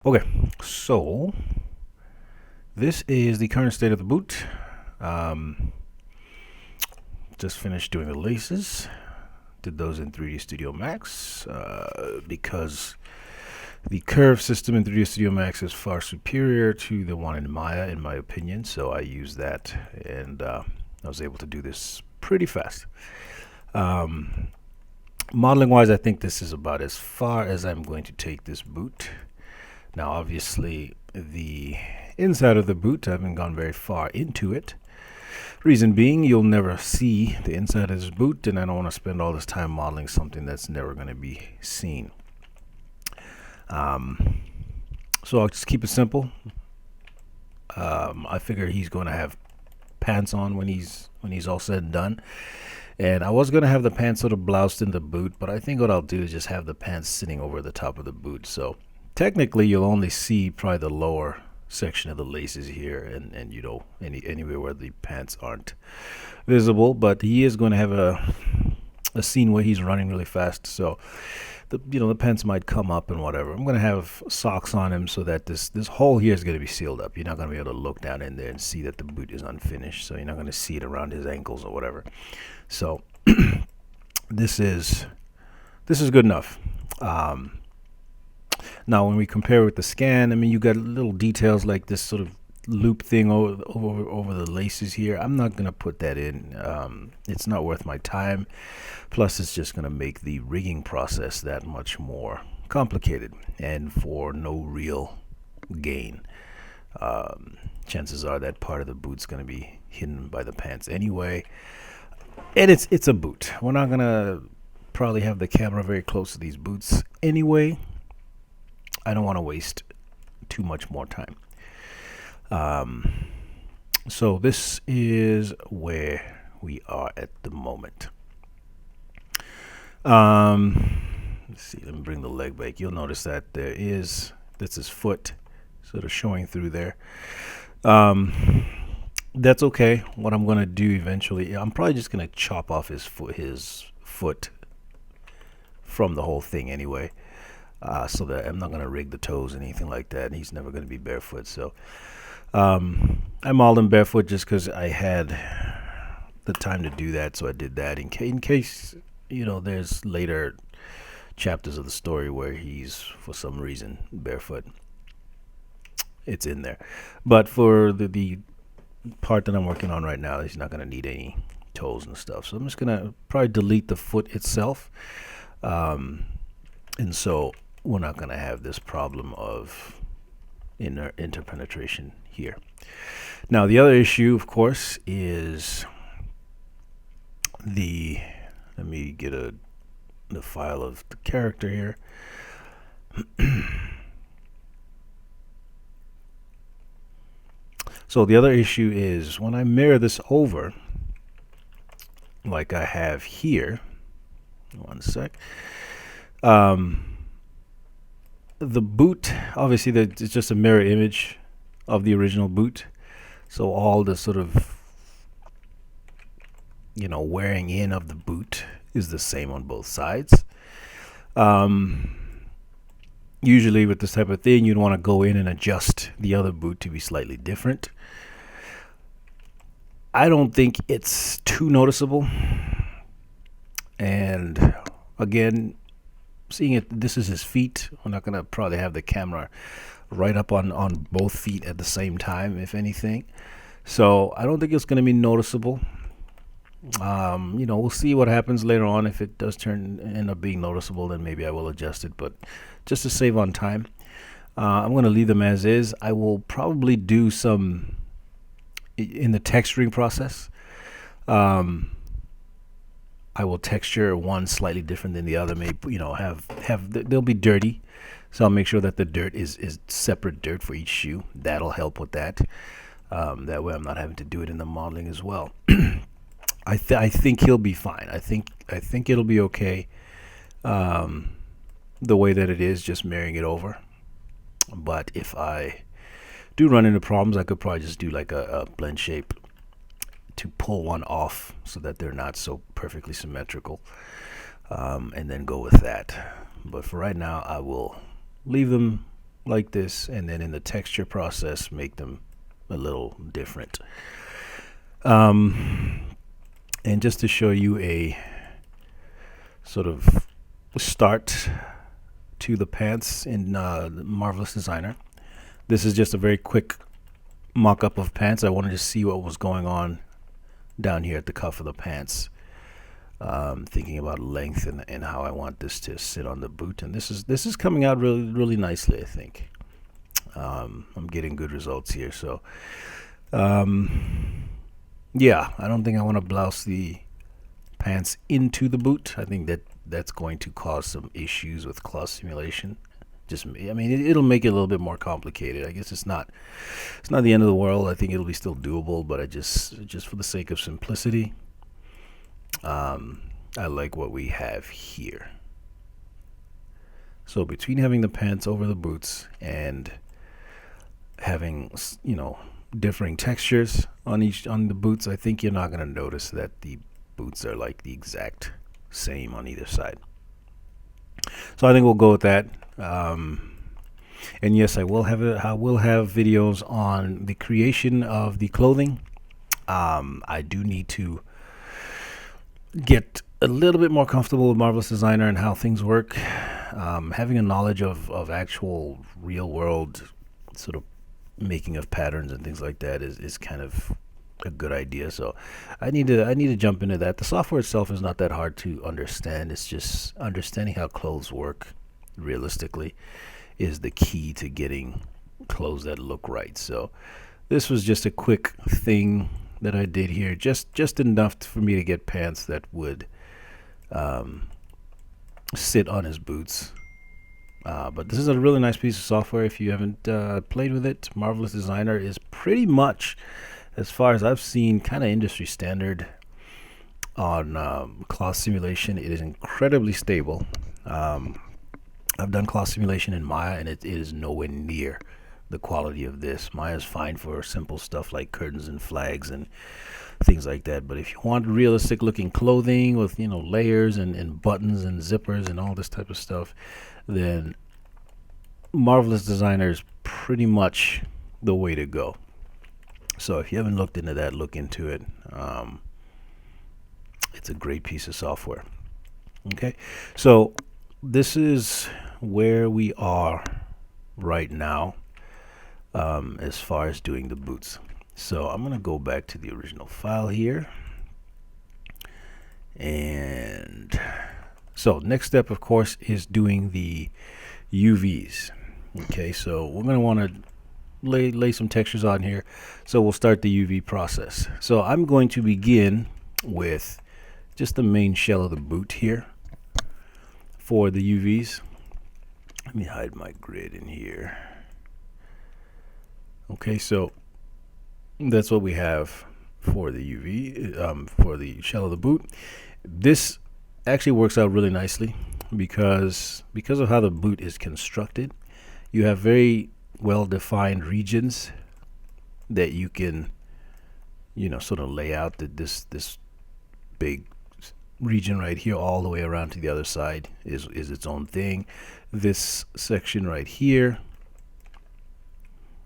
Okay, so this is the current state of the boot. Um, just finished doing the laces. Did those in 3D Studio Max because the curve system in 3D Studio Max is far superior to the one in Maya, in my opinion. So I used that, and I was able to do this pretty fast. Modeling wise, I think this is about as far as I'm going to take this boot. Now, obviously, the inside of the boot, I haven't gone very far into it. Reason being, you'll never see the inside of this boot, and I don't want to spend all this time modeling something that's never going to be seen. So I'll just keep it simple. I figure he's going to have pants on when he's all said and done. And I was going to have the pants sort of bloused in the boot, but I think what I'll do is just have the pants sitting over the top of the boot. So technically, you'll only see probably the lower section of the laces here, and you know, anywhere where the pants aren't visible. But he is going to have a scene where he's running really fast, so the pants might come up and whatever. I'm going to have socks on him so that this hole here is going to be sealed up. You're not going to be able to look down in there and see that the boot is unfinished, so you're not going to see it around his ankles or whatever. So this is good enough. Now, when we compare with the scan, I mean, you got little details like this sort of loop thing over the laces here. I'm not going to put that in. It's not worth my time. Plus, it's just going to make the rigging process that much more complicated and for no real gain. Chances are that part of the boot's going to be hidden by the pants anyway. And it's a boot. We're not going to probably have the camera very close to these boots anyway. I don't want to waste too much more time. So this is where we are at the moment. Let's see, let me bring the leg back. You'll notice that this is foot sort of showing through there. That's okay. What I'm going to do eventually, I'm probably just going to chop off his foot from the whole thing anyway. So that I'm not going to rig the toes, anything like that. And he's never going to be barefoot. So I mauled him barefoot just because I had the time to do that. So I did that in case, there's later chapters of the story where he's, for some reason, barefoot. It's in there. But for the part that I'm working on right now, he's not going to need any toes and stuff. So I'm just going to probably delete the foot itself. And so we're not going to have this problem of interpenetration here. Now, the other issue, of course, is let me get the file of the character here. So the other issue is when I mirror this over, like I have here, one sec, the boot, obviously it's just a mirror image of the original boot. So all the sort of, wearing in of the boot is the same on both sides. Usually with this type of thing, you'd want to go in and adjust the other boot to be slightly different. I don't think it's too noticeable. And again, seeing it, this is his feet. I'm not going to probably have the camera right up on both feet at the same time, if anything. So I don't think it's going to be noticeable. We'll see what happens later on. If it does end up being noticeable, then maybe I will adjust it. But just to save on time, I'm going to leave them as is. I will probably do some in the texturing process. I will texture one slightly different than the other. Maybe they'll be dirty, so I'll make sure that the dirt is separate dirt for each shoe. That'll help with that. That way, I'm not having to do it in the modeling as well. I think he'll be fine. I think it'll be okay. The way that it is, just marrying it over. But if I do run into problems, I could probably just do like a blend shape to pull one off so that they're not so perfectly symmetrical, and then go with that. But for right now, I will leave them like this, and then in the texture process make them a little different. And just to show you a sort of start to the pants in Marvelous Designer, this is just a very quick mock-up of pants. I wanted to see what was going on down here at the cuff of the pants, thinking about length and how I want this to sit on the boot, and this is coming out really nicely, I think. I'm getting good results here, so yeah, I don't think I want to blouse the pants into the boot. I think that's going to cause some issues with cloth simulation. I mean, it'll make it a little bit more complicated. I guess it's not the end of the world. I think it'll be still doable, but I just for the sake of simplicity, I like what we have here. So between having the pants over the boots and having, you know, differing textures on the boots, I think you're not going to notice that the boots are like the exact same on either side. So I think we'll go with that. And yes, I will have videos on the creation of the clothing. I do need to get a little bit more comfortable with Marvelous Designer and how things work. Having a knowledge of actual real world sort of making of patterns and things like that is kind of a good idea. So I need to jump into that. The software itself is not that hard to understand. It's just understanding how clothes work realistically is the key to getting clothes that look right. So this was just a quick thing that I did here, just enough for me to get pants that would sit on his boots. But this is a really nice piece of software. If you haven't played with it, Marvelous Designer is pretty much, as far as I've seen, kind of industry standard on cloth simulation. It is incredibly stable. I've done cloth simulation in Maya, and it is nowhere near the quality of this. Maya is fine for simple stuff like curtains and flags and things like that. But if you want realistic looking clothing with, you know, layers and buttons and zippers and all this type of stuff, then Marvelous Designer is pretty much the way to go. So if you haven't looked into that, look into it. It's a great piece of software. Okay, so this is where we are right now as far as doing the boots. So I'm going to go back to the original file here. And so next step, of course, is doing the UVs. Okay, so we're going to want to lay some textures on here. So we'll start the UV process. So I'm going to begin with just the main shell of the boot here for the UVs. Let me hide my grid in here. Okay, so that's what we have for the UV, for the shell of the boot. This actually works out really nicely because of how the boot is constructed. You have very well-defined regions that you can, you know, sort of lay out this big region right here all the way around to the other side is its own thing. This section right here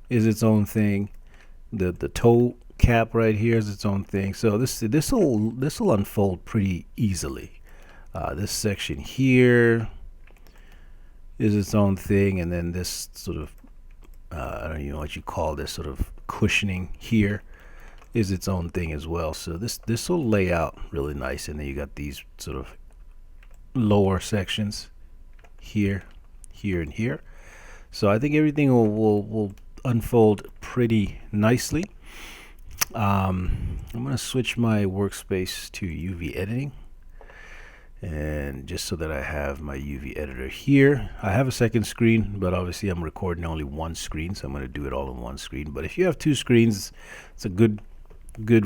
is its own thing. The toe cap right here is its own thing. So this will unfold pretty easily. This section here is its own thing, and then this sort of I don't even know what you call this, sort of cushioning here is its own thing as well. So this will lay out really nice, and then you got these sort of lower sections here, here, and here. So I think everything will unfold pretty nicely. I'm going to switch my workspace to UV editing, and just so that I have my UV editor here. I have a second screen, but obviously I'm recording only one screen, so I'm going to do it all on one screen. But if you have two screens, it's a good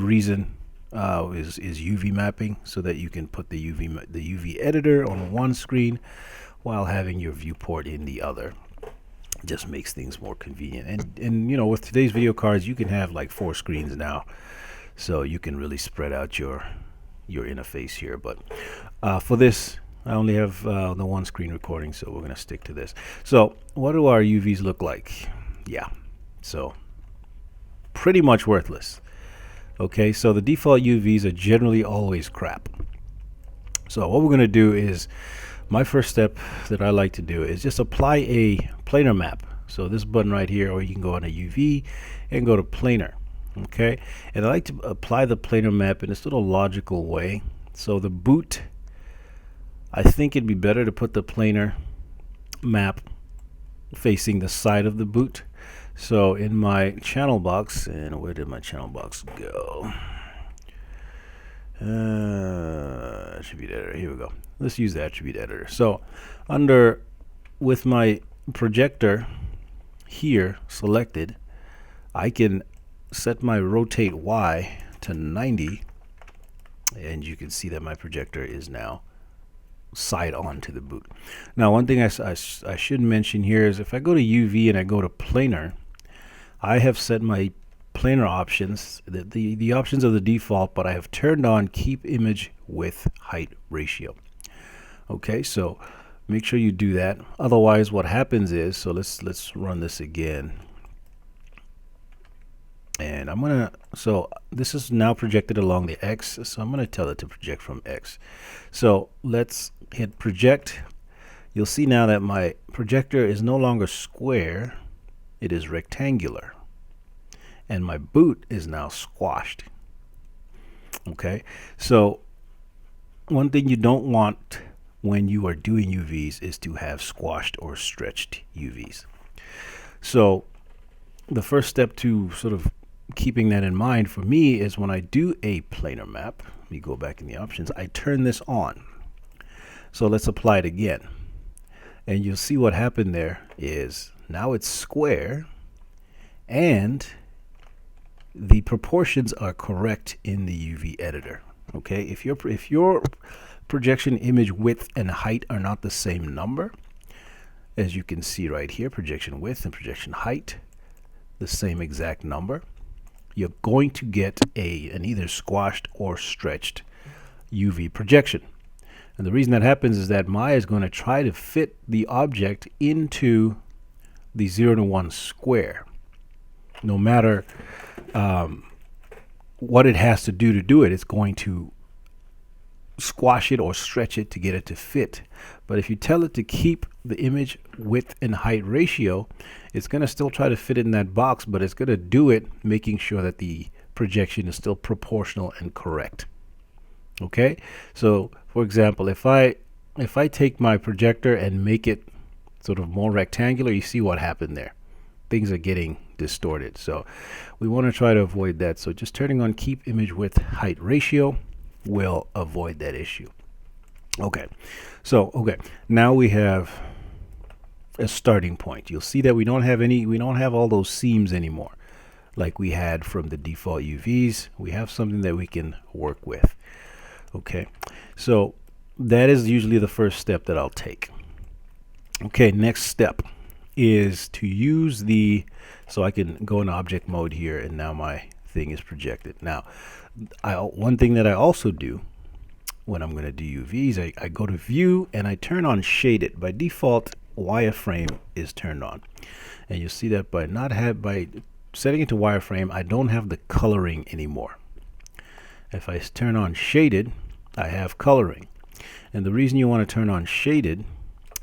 reason is UV mapping, so that you can put the UV editor on one screen while having your viewport in the other. It just makes things more convenient. And you know, with today's video cards, you can have like 4 screens now, so you can really spread out your interface here. But for this, I only have the one screen recording, so we're going to stick to this. So what do our UVs look like? Yeah, so pretty much worthless. Okay, so the default UVs are generally always crap. So what we're going to do is, my first step that I like to do is just apply a planar map. So this button right here, or you can go on a UV and go to planar. Okay, and I like to apply the planar map in this little logical way. So the boot, I think it'd be better to put the planar map facing the side of the boot. So in my channel box, and where did my channel box go? Attribute editor, here we go. Let's use the attribute editor. So with my projector here selected, I can set my rotate Y to 90, and you can see that my projector is now side on to the boot. Now, one thing I should mention here is if I go to UV and I go to planar, I have set my planar options, the options are the default, but I have turned on keep image width height ratio. Okay, so make sure you do that. Otherwise, what happens is, so let's run this again. And so this is now projected along the X, so I'm gonna tell it to project from X. So let's hit project. You'll see now that my projector is no longer square, it is rectangular. And my boot is now squashed. Okay, so one thing you don't want when you are doing UVs is to have squashed or stretched UVs. So the first step to sort of keeping that in mind for me is when I do a planar map, let me go back in the options, I turn this on. So let's apply it again. And you'll see what happened there is now it's square and the proportions are correct in the UV editor. Okay, if your projection image width and height are not the same number, as you can see right here, projection width and projection height, the same exact number, you're going to get an either squashed or stretched UV projection. And the reason that happens is that Maya is going to try to fit the object into the 0 to 1 square, no matter what it has to do it. It's going to squash it or stretch it to get it to fit. But if you tell it to keep the image width and height ratio, it's going to still try to fit in that box, but it's going to do it making sure that the projection is still proportional and correct. Okay, so for example, if I take my projector and make it sort of more rectangular, you see what happened there. Things are getting distorted. So we want to try to avoid that. So just turning on keep image width height ratio will avoid that issue. Okay, so now we have a starting point. You'll see that we don't have all those seams anymore like we had from the default UVs. We have something that we can work with. Okay, so that is usually the first step that I'll take. Okay, next step is to use so I can go in object mode here, and now my thing is projected. Now, one thing that I also do when I'm going to do UVs, I go to view and I turn on shaded. By default, wireframe is turned on, and you'll see that by setting it to wireframe, I don't have the coloring anymore. If I turn on shaded, I have coloring. And the reason you want to turn on shaded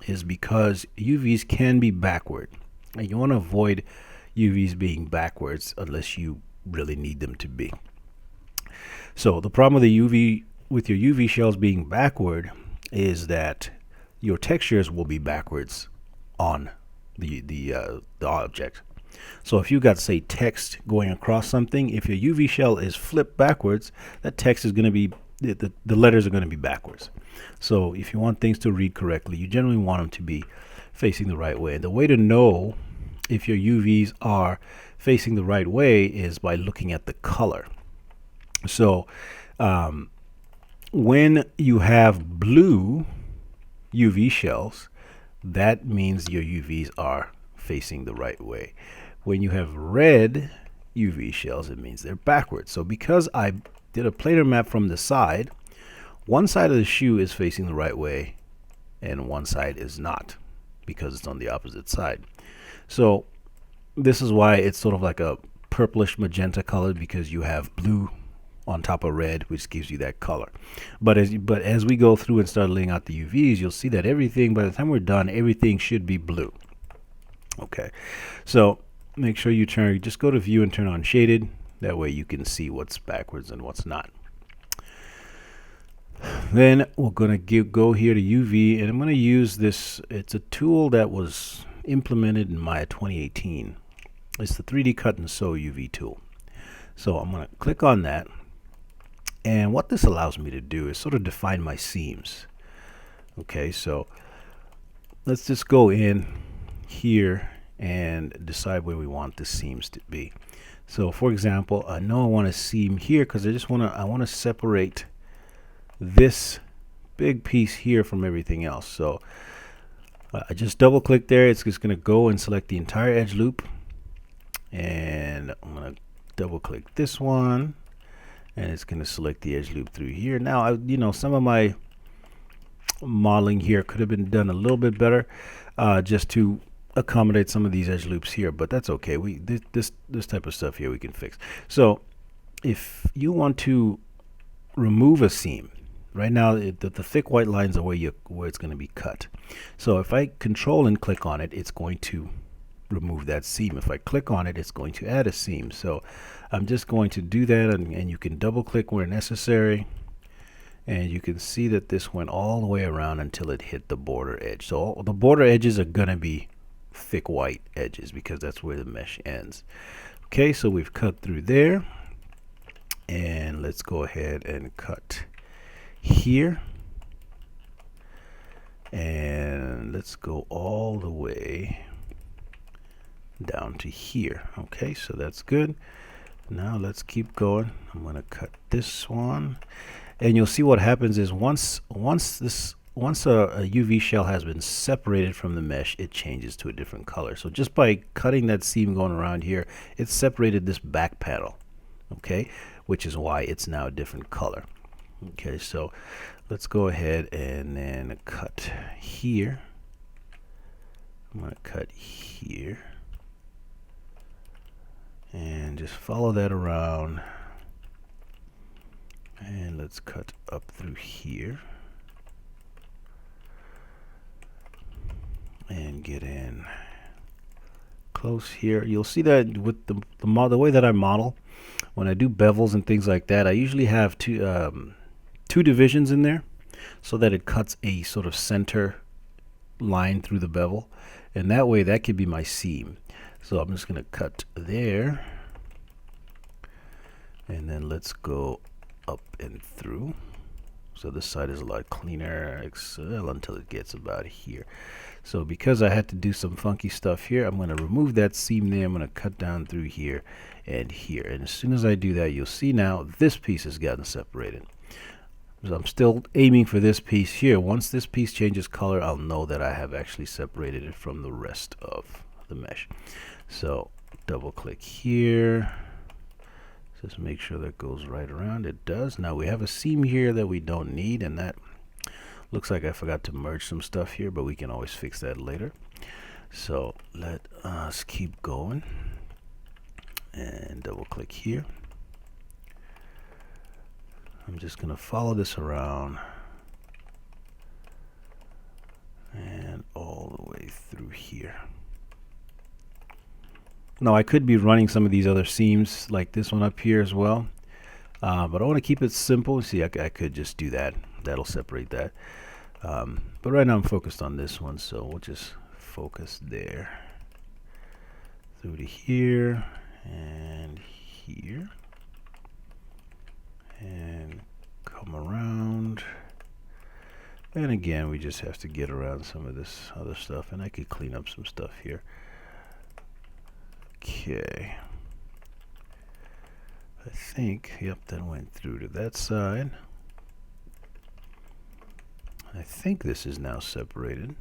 is because UVs can be backward, and you want to avoid UVs being backwards unless you really need them to be. So the problem with your UV shells being backward is that your textures will be backwards on the object. So if you got, say, text going across something, if your UV shell is flipped backwards, that text is going to be, the letters are going to be backwards. So if you want things to read correctly, you generally want them to be facing the right way. And the way to know if your UVs are facing the right way is by looking at the color. So when you have blue UV shells, that means your UVs are facing the right way. When you have red UV shells, it means they're backwards. So because I did a planar map from the side, one side of the shoe is facing the right way, and one side is not because it's on the opposite side. So this is why it's sort of like a purplish magenta color, because you have blue on top of red, which gives you that color. But as we go through and start laying out the UVs, you'll see that everything, by the time we're done, everything should be blue. Okay, so make sure you just go to view and turn on shaded. That way you can see what's backwards and what's not. Then we're going to go here to UV, and I'm going to use this. It's a tool that was implemented in Maya 2018. It's the 3D cut and sew UV tool. So I'm going to click on that, and what this allows me to do is sort of define my seams. Okay, so let's just go in here and decide where we want the seams to be. So for example, I know I want a seam here because I want to separate this big piece here from everything else. So I just double click there. It's just going to go and select the entire edge loop, and I'm going to double click this one, and it's going to select the edge loop through here. Now some of my modeling here could have been done a little bit better, just to accommodate some of these edge loops here, but that's okay. This type of stuff here we can fix. So if you want to remove a seam, right now the thick white lines are where it's going to be cut. So if I control and click on it, it's going to remove that seam. If I click on it, it's going to add a seam. So I'm just going to do that, and you can double click where necessary, and you can see that this went all the way around until it hit the border edge. So all the border edges are going to be thick white edges because that's where the mesh ends. Okay, so we've cut through there, and let's go ahead and cut here, and let's go all the way down to here. Okay, so that's good. Now let's keep going. I'm going to cut this one, and you'll see what happens is once a UV shell has been separated from the mesh, it changes to a different color. So just by cutting that seam going around here, it separated this back panel, okay, which is why it's now a different color. Okay, so let's go ahead and then cut here. I'm going to cut here, and just follow that around, and let's cut up through here and get in close here. You'll see that with the way that I model, when I do bevels and things like that, I usually have two divisions in there so that it cuts a sort of center line through the bevel, and that way that could be my seam. So I'm just going to cut there, and then let's go up and through. So this side is a lot cleaner until it gets about here. So because I had to do some funky stuff here, I'm going to remove that seam there. I'm going to cut down through here and here. And as soon as I do that, you'll see now this piece has gotten separated. So I'm still aiming for this piece here. Once this piece changes color, I'll know that I have actually separated it from the rest of the mesh. So double click here. Just make sure that goes right around. It does. Now we have a seam here that we don't need, and that looks like I forgot to merge some stuff here, but we can always fix that later. So let us keep going and double click here. I'm just going to follow this around and all the way through here. Now I could be running some of these other seams like this one up here as well, but I want to keep it simple. See, I could just do that. That'll separate that. But right now I'm focused on this one, so we'll just focus there through to here and here, and come around. And again, we just have to get around some of this other stuff, and I could clean up some stuff here. Okay, I think, yep, that went through to that side. I think this is now separated.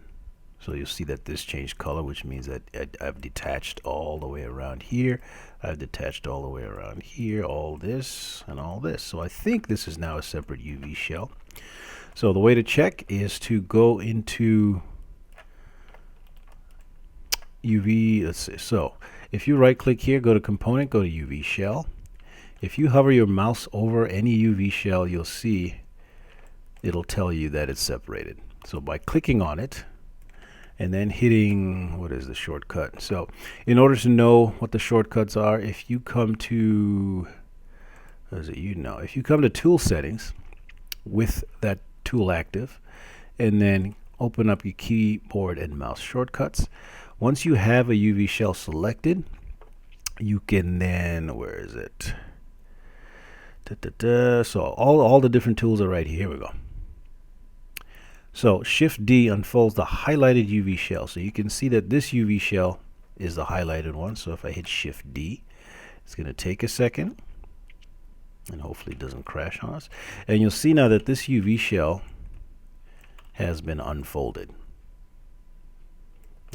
So you'll see that this changed color, which means that I've detached all the way around here. I've detached all the way around here, all this and all this. So I think this is now a separate UV shell. So the way to check is to go into UV. Let's see. So if you right click here, go to component, go to UV shell. If you hover your mouse over any UV shell, you'll see it'll tell you that it's separated. So by clicking on it and then hitting, what is the shortcut? So in order to know what the shortcuts are, if you come to, what is it, if you come to tool settings with that tool active and then open up your keyboard and mouse shortcuts, once you have a UV shell selected, you can then, where is it? So all the different tools are right here. Here we go. So Shift D unfolds the highlighted UV shell. So you can see that this UV shell is the highlighted one. So if I hit Shift D, it's going to take a second and hopefully it doesn't crash on us. And you'll see now that this UV shell has been unfolded.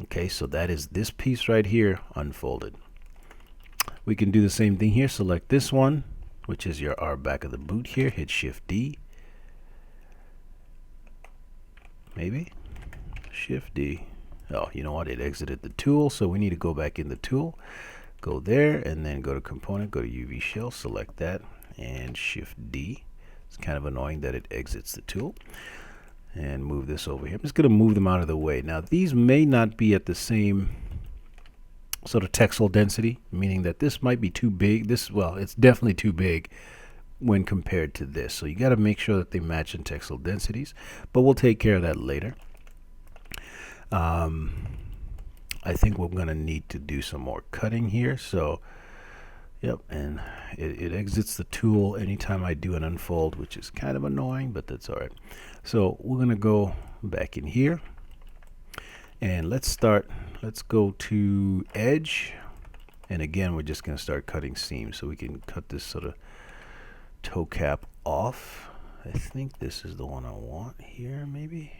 Okay, so that is this piece right here unfolded. We can do the same thing here. Select this one, which is our back of the boot here. Hit Shift D. Maybe Shift D. Oh, you know what? It exited the tool, so we need to go back in the tool. Go there and then go to component, go to UV shell, select that and Shift D. It's kind of annoying that it exits the tool. And move this over here. I'm just going to move them out of the way. Now these may not be at the same sort of texel density, meaning that this might be too big. Well, it's definitely too big when compared to this. So you got to make sure that they match in texel densities, but we'll take care of that later. I think we're going to need to do some more cutting here. So yep, and it exits the tool anytime I do an unfold, which is kind of annoying, but that's all right. So we're going to go back in here and let's go to edge, and again we're just going to start cutting seams. So we can cut this sort of toe cap off. I think this is the one I want here, maybe.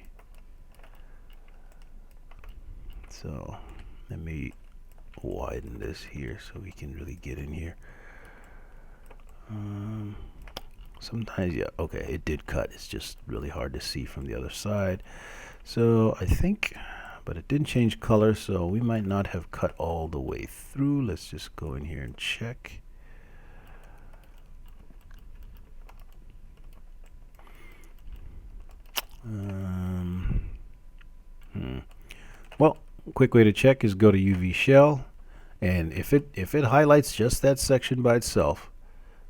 So let me widen this here so we can really get in here. Sometimes, yeah, okay, it did cut. It's just really hard to see from the other side. So I think, but it didn't change color, so we might not have cut all the way through. Let's just go in here and check. Well, quick way to check is go to UV shell, and if it highlights just that section by itself,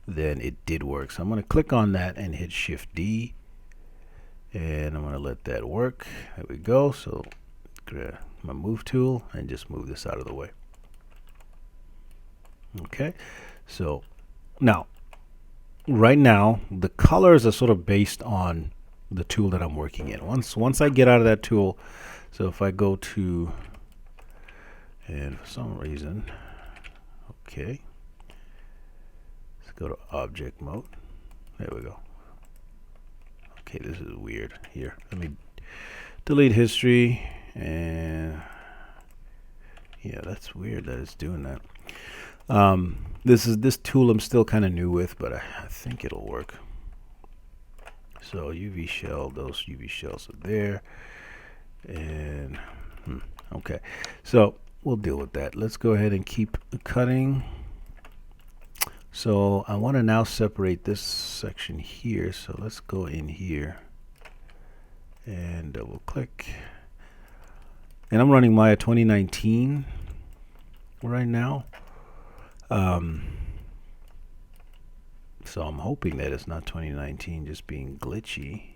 then it did work. So I'm going to click on that and hit Shift D, and I'm going to let that work. There we go. So grab my move tool and just move this out of the way. Okay, so now right now the colors are sort of based on the tool that I'm working in. Once I get out of that tool, so if I go to, and for some reason, okay, let's go to object mode. There we go. Okay, this is weird. Here, let me delete history, and yeah, that's weird that it's doing that. This tool I'm still kind of new with, but I think it'll work. So UV shell, those UV shells are there, and okay, so we'll deal with that. Let's go ahead and keep cutting. So I want to now separate this section here, so let's go in here and double click, and I'm running Maya 2019 right now. So I'm hoping that it's not 2019 just being glitchy.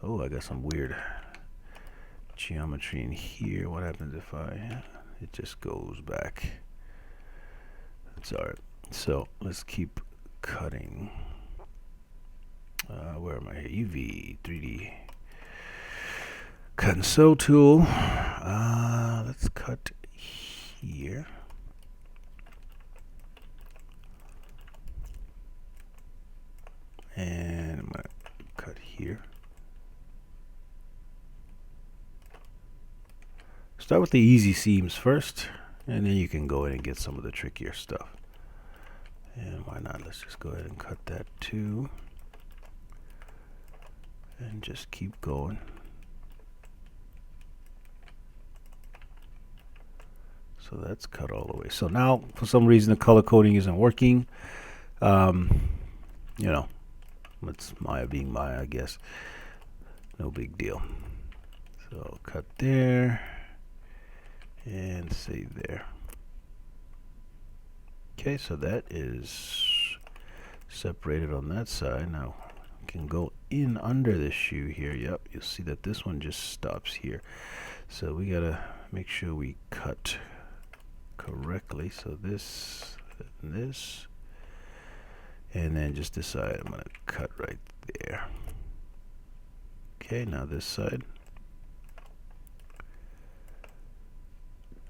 Oh, I got some weird geometry in here. What happens if it just goes back? That's all right. So let's keep cutting. Where am I here? UV 3D cut and sew tool. Let's cut here. And I'm going to cut here. Start with the easy seams first, and then you can go in and get some of the trickier stuff. And why not? Let's just go ahead and cut that too. and just keep going. So that's cut all the way. So now for some reason the color coding isn't working. You know, it's Maya being Maya, I guess. No big deal. So cut there and save there. Okay, so that is separated on that side. Now we can go in under this shoe here. Yep, you'll see that this one just stops here. So we gotta make sure we cut correctly. So this and this, and then just decide I'm gonna cut right there. Okay, now this side.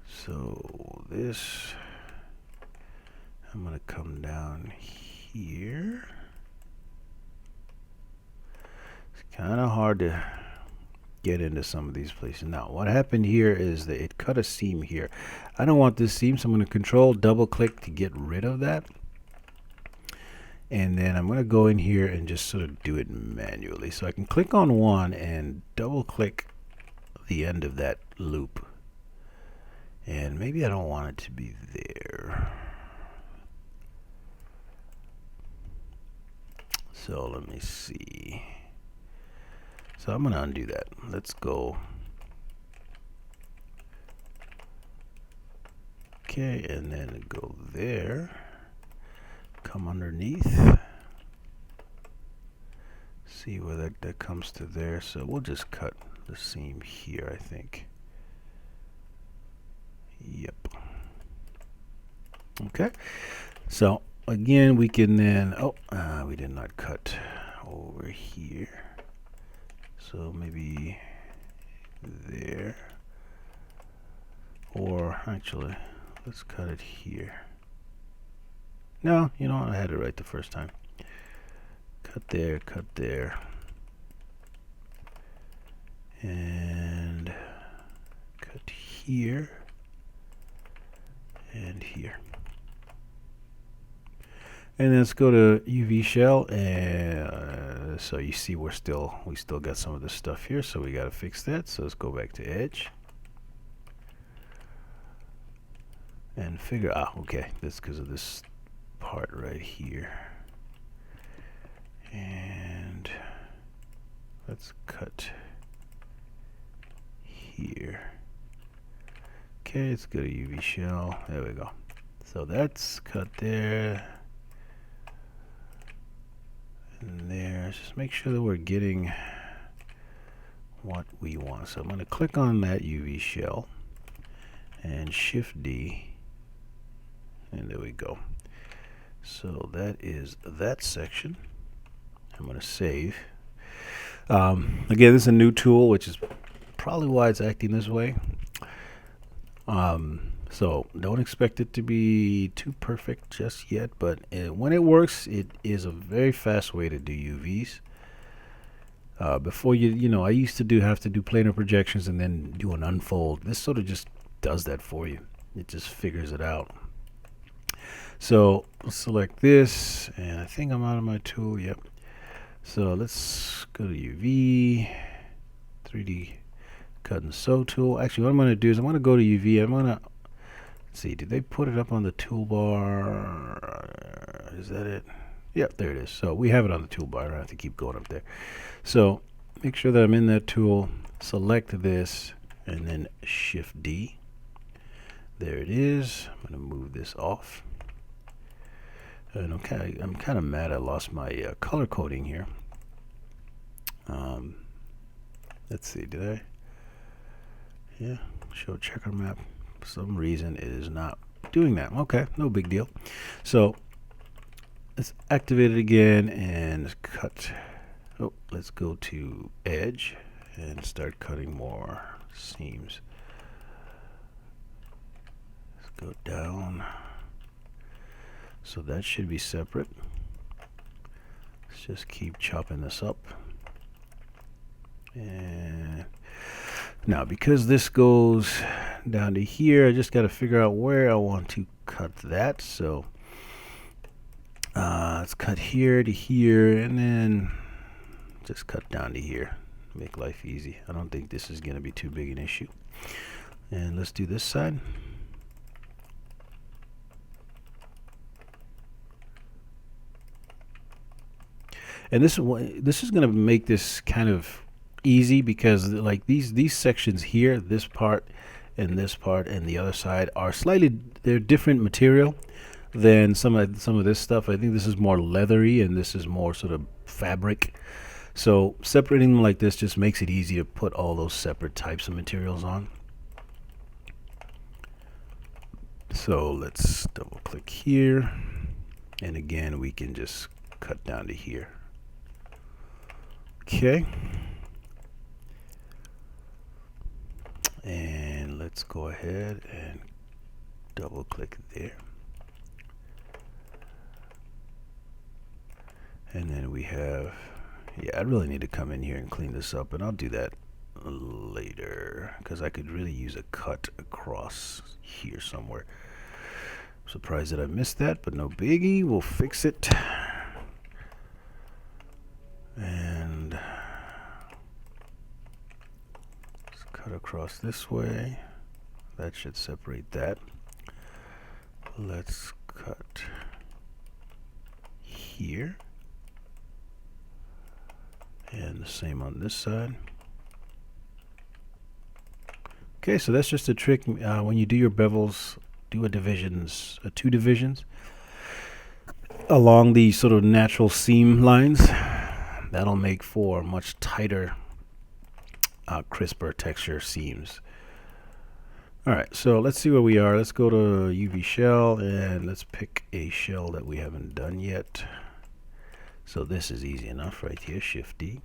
So this, I'm gonna come down here. It's kind of hard to get into some of these places. Now what happened here is that it cut a seam here. I don't want this seam, so I'm going to control double click to get rid of that, and then I'm going to go in here and just sort of do it manually. So I can click on one and double click the end of that loop, and maybe I don't want it to be there. So let me see. So I'm going to undo that. Let's go. Okay, and then go there. Come underneath. See where that comes to there. So we'll just cut the seam here, I think. Yep. Okay. So again, we can then, we did not cut over here. So maybe there, or actually, let's cut it here. No, you know what? I had it right the first time. Cut there, and cut here, and here. And let's go to UV shell, and so you see we still got some of this stuff here, so we got to fix that. So let's go back to edge and figure out, okay, that's because of this part right here. And let's cut here. Okay, let's go to UV shell. There we go. So that's cut there. And there, just make sure that we're getting what we want. So I'm going to click on that UV shell and Shift D, and there we go. So that is that section. I'm going to save. Again, this is a new tool, which is probably why it's acting this way. So don't expect it to be too perfect just yet, but when it works, it is a very fast way to do UVs. Before I used to have to do planar projections and then do an unfold. This sort of just does that for you. It just figures it out. So let's select this, and I think I'm out of my tool. Yep. So let's go to UV, 3D cut and sew tool. Actually, what I'm going to do is I'm going to go to UV. I'm going to see, did they put it up on the toolbar? Is that it? Yep, there it is. So we have it on the toolbar. I don't have to keep going up there. So make sure that I'm in that tool, select this, and then Shift D. There it is. I'm going to move this off. And okay, I'm kind of mad I lost my color coding here. Let's see, did I? Yeah, show checker map. For some reason it is not doing that. Okay, no big deal. So let's activate it again and cut. Oh, let's go to edge and start cutting more seams. Let's go down. So that should be separate. Let's just keep chopping this up. And now, because this goes down to here, I just got to figure out where I want to cut that. So let's cut here to here, and then just cut down to here. Make life easy. I don't think this is going to be too big an issue. And let's do this side. And this is going to make this kind of easy, because like these sections here, this part and the other side are they're different material than some of this stuff. I think this is more leathery and this is more sort of fabric. So separating them like this just makes it easy to put all those separate types of materials on. So let's double click here, and again we can just cut down to here. Okay, and let's go ahead and double click there, and then we have, yeah, I really need to come in here and clean this up, and I'll do that later because I could really use a cut across here somewhere. I'm surprised that I missed that, but no biggie, we'll fix it. And let's cut across this way. That should separate that. Let's cut here. And the same on this side. Okay, so that's just a trick. When you do your bevels, do two divisions along the sort of natural seam lines. That'll make for much tighter, crisper texture seams. Alright, so let's see where we are. Let's go to UV shell and let's pick a shell that we haven't done yet. So this is easy enough right here. Shift D.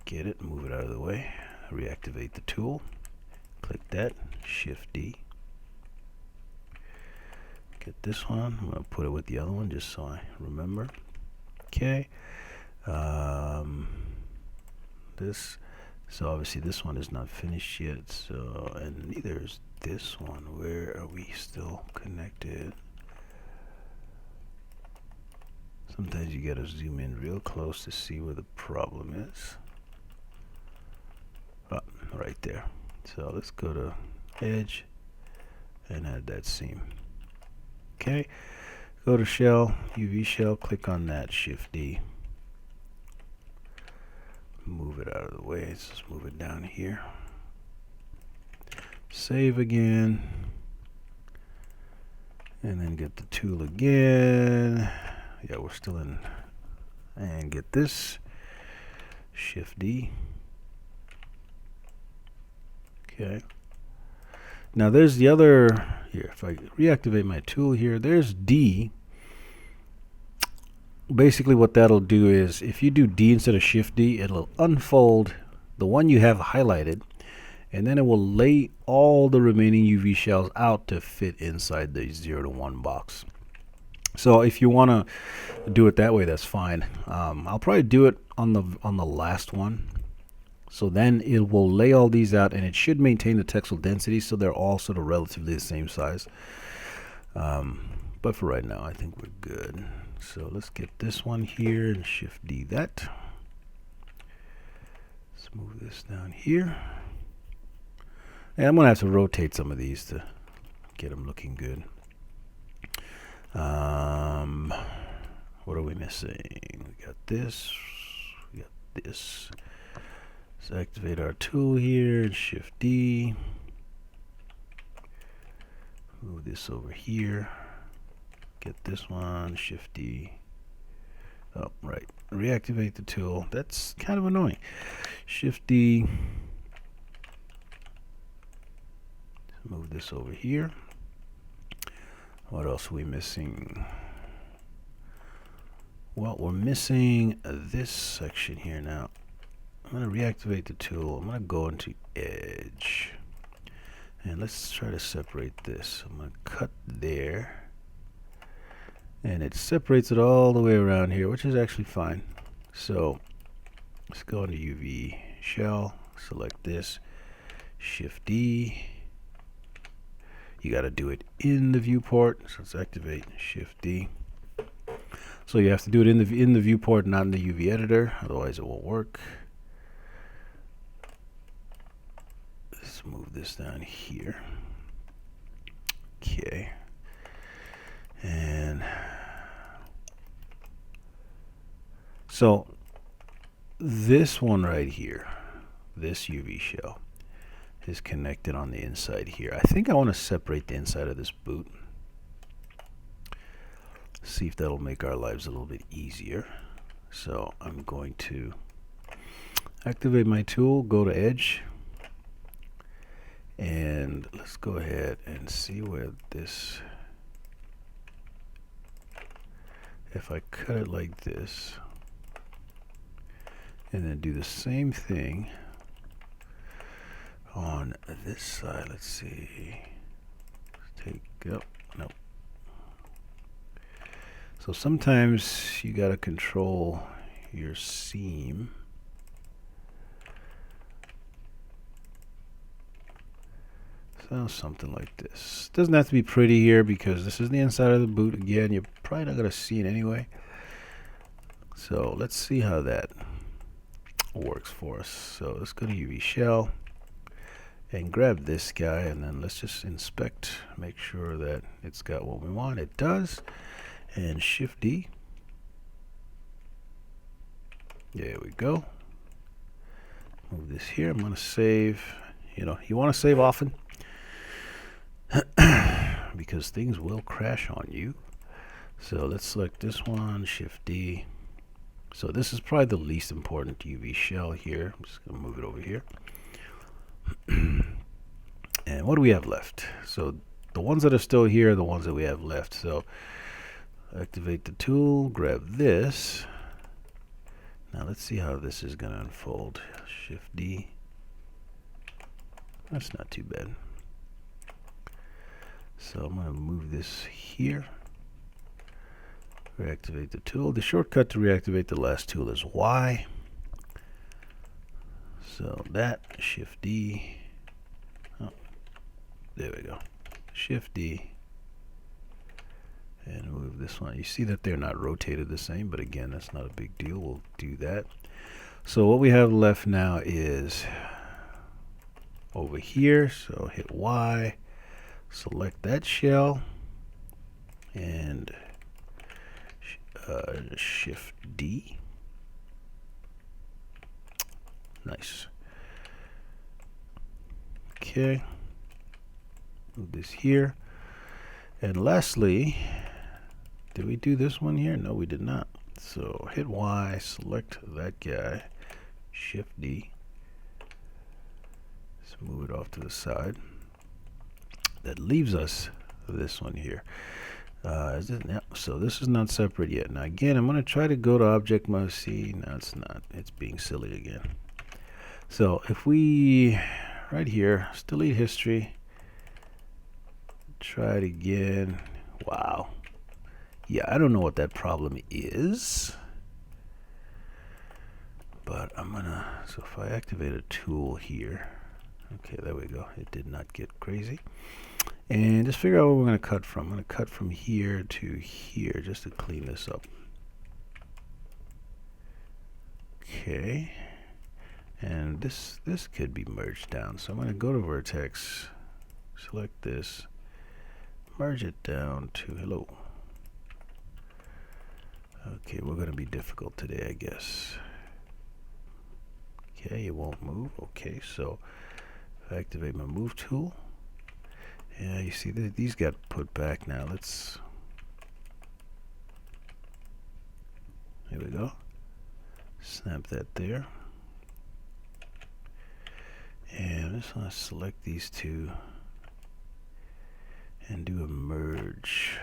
Get it, move it out of the way. Reactivate the tool. Click that. Shift D. Get this one. I'm going to put it with the other one just so I remember. Okay, so obviously this one is not finished yet, so, and neither is this one. Where are we still connected? Sometimes you gotta zoom in real close to see where the problem is. Oh, right there. So let's go to edge and add that seam. Okay. Go to shell, UV shell, click on that, Shift D. Move it out of the way, let's just move it down here. Save again. And then get the tool again. Yeah, we're still in. And get this, Shift D. Okay. Now there's the other, here, if I reactivate my tool here, there's D. Basically what that'll do is, if you do D instead of Shift D, it'll unfold the one you have highlighted, and then it will lay all the remaining UV shells out to fit inside the 0 to 1 box. So if you want to do it that way, that's fine. I'll probably do it on the last one. So then it will lay all these out, and it should maintain the textile density, so they're all sort of relatively the same size. But for right now, I think we're good. So let's get this one here and Shift D that. Let's move this down here. And I'm going to have to rotate some of these to get them looking good. What are we missing? We got this. We got this. Let's activate our tool here, Shift D. Move this over here. Get this one, Shift D. Oh, right. Reactivate the tool. That's kind of annoying. Shift D. Move this over here. What else are we missing? Well, we're missing this section here now. I'm going to reactivate the tool. I'm going to go into edge. And let's try to separate this. I'm going to cut there. And it separates it all the way around here, which is actually fine. So let's go into UV shell, select this, Shift D. You got to do it in the viewport. So let's activate Shift D. So you have to do it in the viewport, not in the UV editor, otherwise it won't work. Let's move this down here. Okay. And so this one right here, this UV shell, is connected on the inside here. I think I want to separate the inside of this boot. See if that'll make our lives a little bit easier. So I'm going to activate my tool, go to edge, and let's go ahead and see where this, if I cut it like this and then do the same thing on this side. Let's see. Let's take up. Nope. So sometimes you gotta control your seam. So something like this. Doesn't have to be pretty here because this is the inside of the boot. Again, you're probably not gonna see it anyway. So let's see how that works for us. So let's go to UV shell and grab this guy, and then let's just inspect, make sure that it's got what we want. It does. And Shift D. There we go. Move this here. I'm going to save. You know, you want to save often because things will crash on you. So let's select this one, Shift D. So this is probably the least important UV shell here. I'm just going to move it over here. And what do we have left? So the ones that are still here are the ones that we have left. So activate the tool, grab this. Now let's see how this is going to unfold. Shift D. That's not too bad. So I'm going to move this here. Reactivate the tool. The shortcut to reactivate the last tool is Y. So that, Shift D. Oh, there we go. Shift D. And move this one. You see that they're not rotated the same, but again, that's not a big deal. We'll do that. So what we have left now is over here. So hit Y, select that shell, and Shift D. Nice. Okay. Move this here. And lastly, did we do this one here? No, we did not. So hit Y, select that guy, Shift D. Let's move it off to the side. That leaves us this one here. Yeah, so this is not separate yet. Now again, I'm going to try to go to object mode. See, no, it's not. It's being silly again. So if we, right here, let's delete history. Try it again. Wow. Yeah, I don't know what that problem is, but I'm gonna, so if I activate a tool here, okay, there we go. It did not get crazy. And just figure out where we're gonna cut from. I'm gonna cut from here to here just to clean this up. Okay. And this could be merged down. So I'm gonna go to vertex, select this, merge it down to hello. Okay, we're going to be difficult today, I guess. Okay, it won't move. Okay, so if I activate my move tool, yeah, you see that these got put back now. Let's, there we go. Snap that there. And I just want to select these two and do a merge.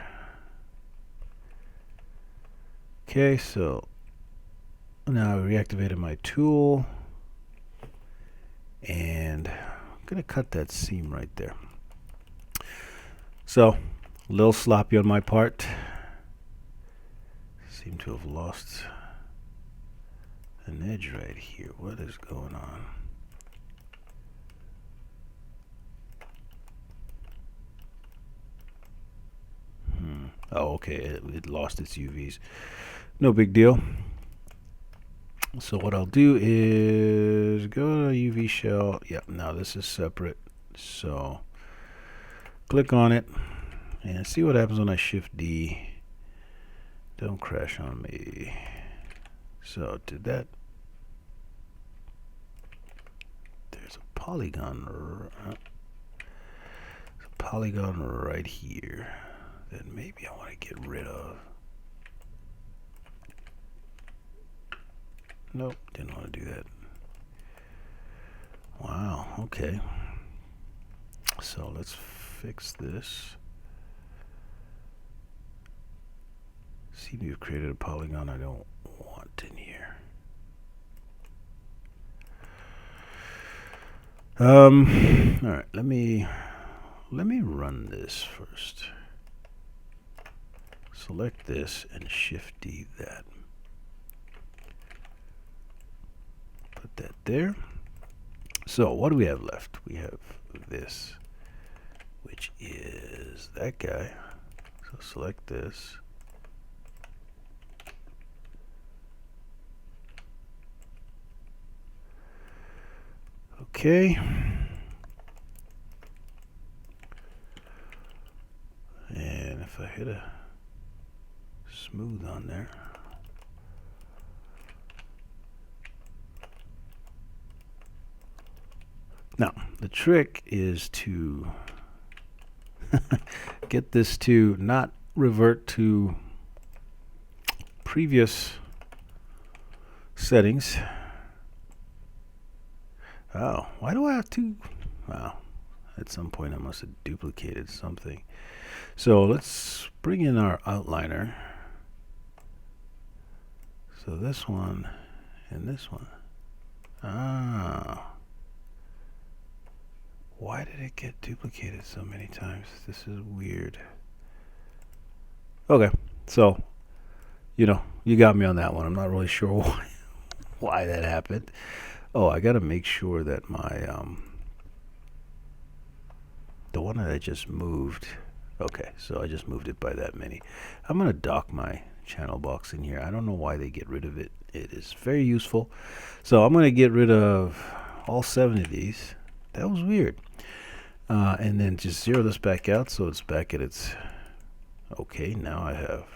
Okay, so now I reactivated my tool, and I'm gonna cut that seam right there. So a little sloppy on my part. Seem to have lost an edge right here. What is going on? Oh, okay, it lost its UVs. No big deal. So what I'll do is go to UV shell. Yep, now this is separate. So click on it and see what happens when I shift D. Don't crash on me. So did that. There's a polygon. There's a polygon right here that maybe I want to get rid of. Nope, didn't want to do that. Wow, okay. So let's fix this. See, we've created a polygon I don't want in here. All right, let me run this first. Select this and shift D that. Put that there. So what do we have left? We have this, which is that guy. So select this. Okay. And if I hit a smooth on there. Now, the trick is to get this to not revert to previous settings. Oh, why do I have to? Wow, at some point I must have duplicated something. So let's bring in our outliner. So this one and this one. Ah. Why did it get duplicated so many times? This is weird. Okay, so, you know, you got me on that one. I'm not really sure why that happened. Oh, I gotta make sure that my, the one that I just moved, okay, so I just moved it by that many. I'm gonna dock my channel box in here. I don't know why they get rid of it. It is very useful. So I'm gonna get rid of all 7 of these. That was weird. And then just zero this back out so it's back at its. Okay, now I have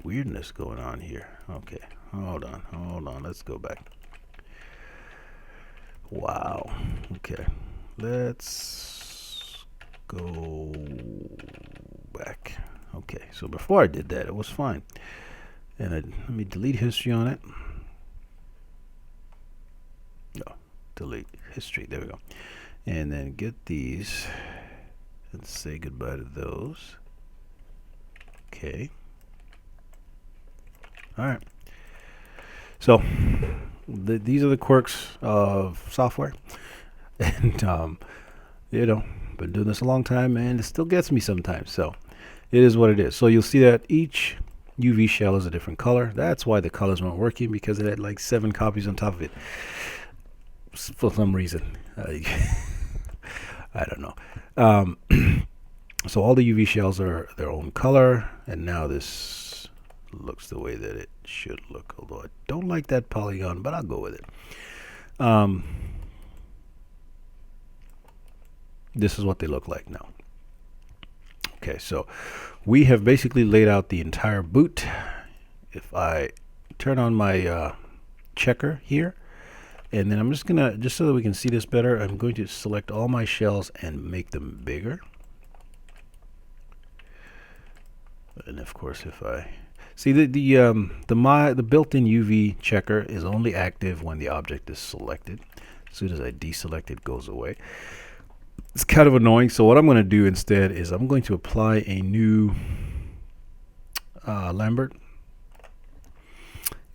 weirdness going on here. Okay, hold on, let's go back. Wow. Okay, let's go back. Okay, so before I did that, it was fine. And let me delete history on it. No, delete history. There we go. And then get these and say goodbye to those. Okay. All right. So these are the quirks of software, and you know, been doing this a long time, and it still gets me sometimes. So it is what it is. So you'll see that each UV shell is a different color. That's why the colors weren't working, because it had like 7 copies on top of it for some reason. I don't know. So all the UV shells are their own color, and now this looks the way that it should look, although I don't like that polygon, but I'll go with it. This is what they look like now. Okay, so we have basically laid out the entire boot. If I turn on my checker here, and then I'm just gonna, just so that we can see this better, I'm going to select all my shells and make them bigger. And of course, if I see the built-in UV checker is only active when the object is selected. As soon as I deselect, it goes away. It's kind of annoying. So what I'm going to do instead is I'm going to apply a new Lambert.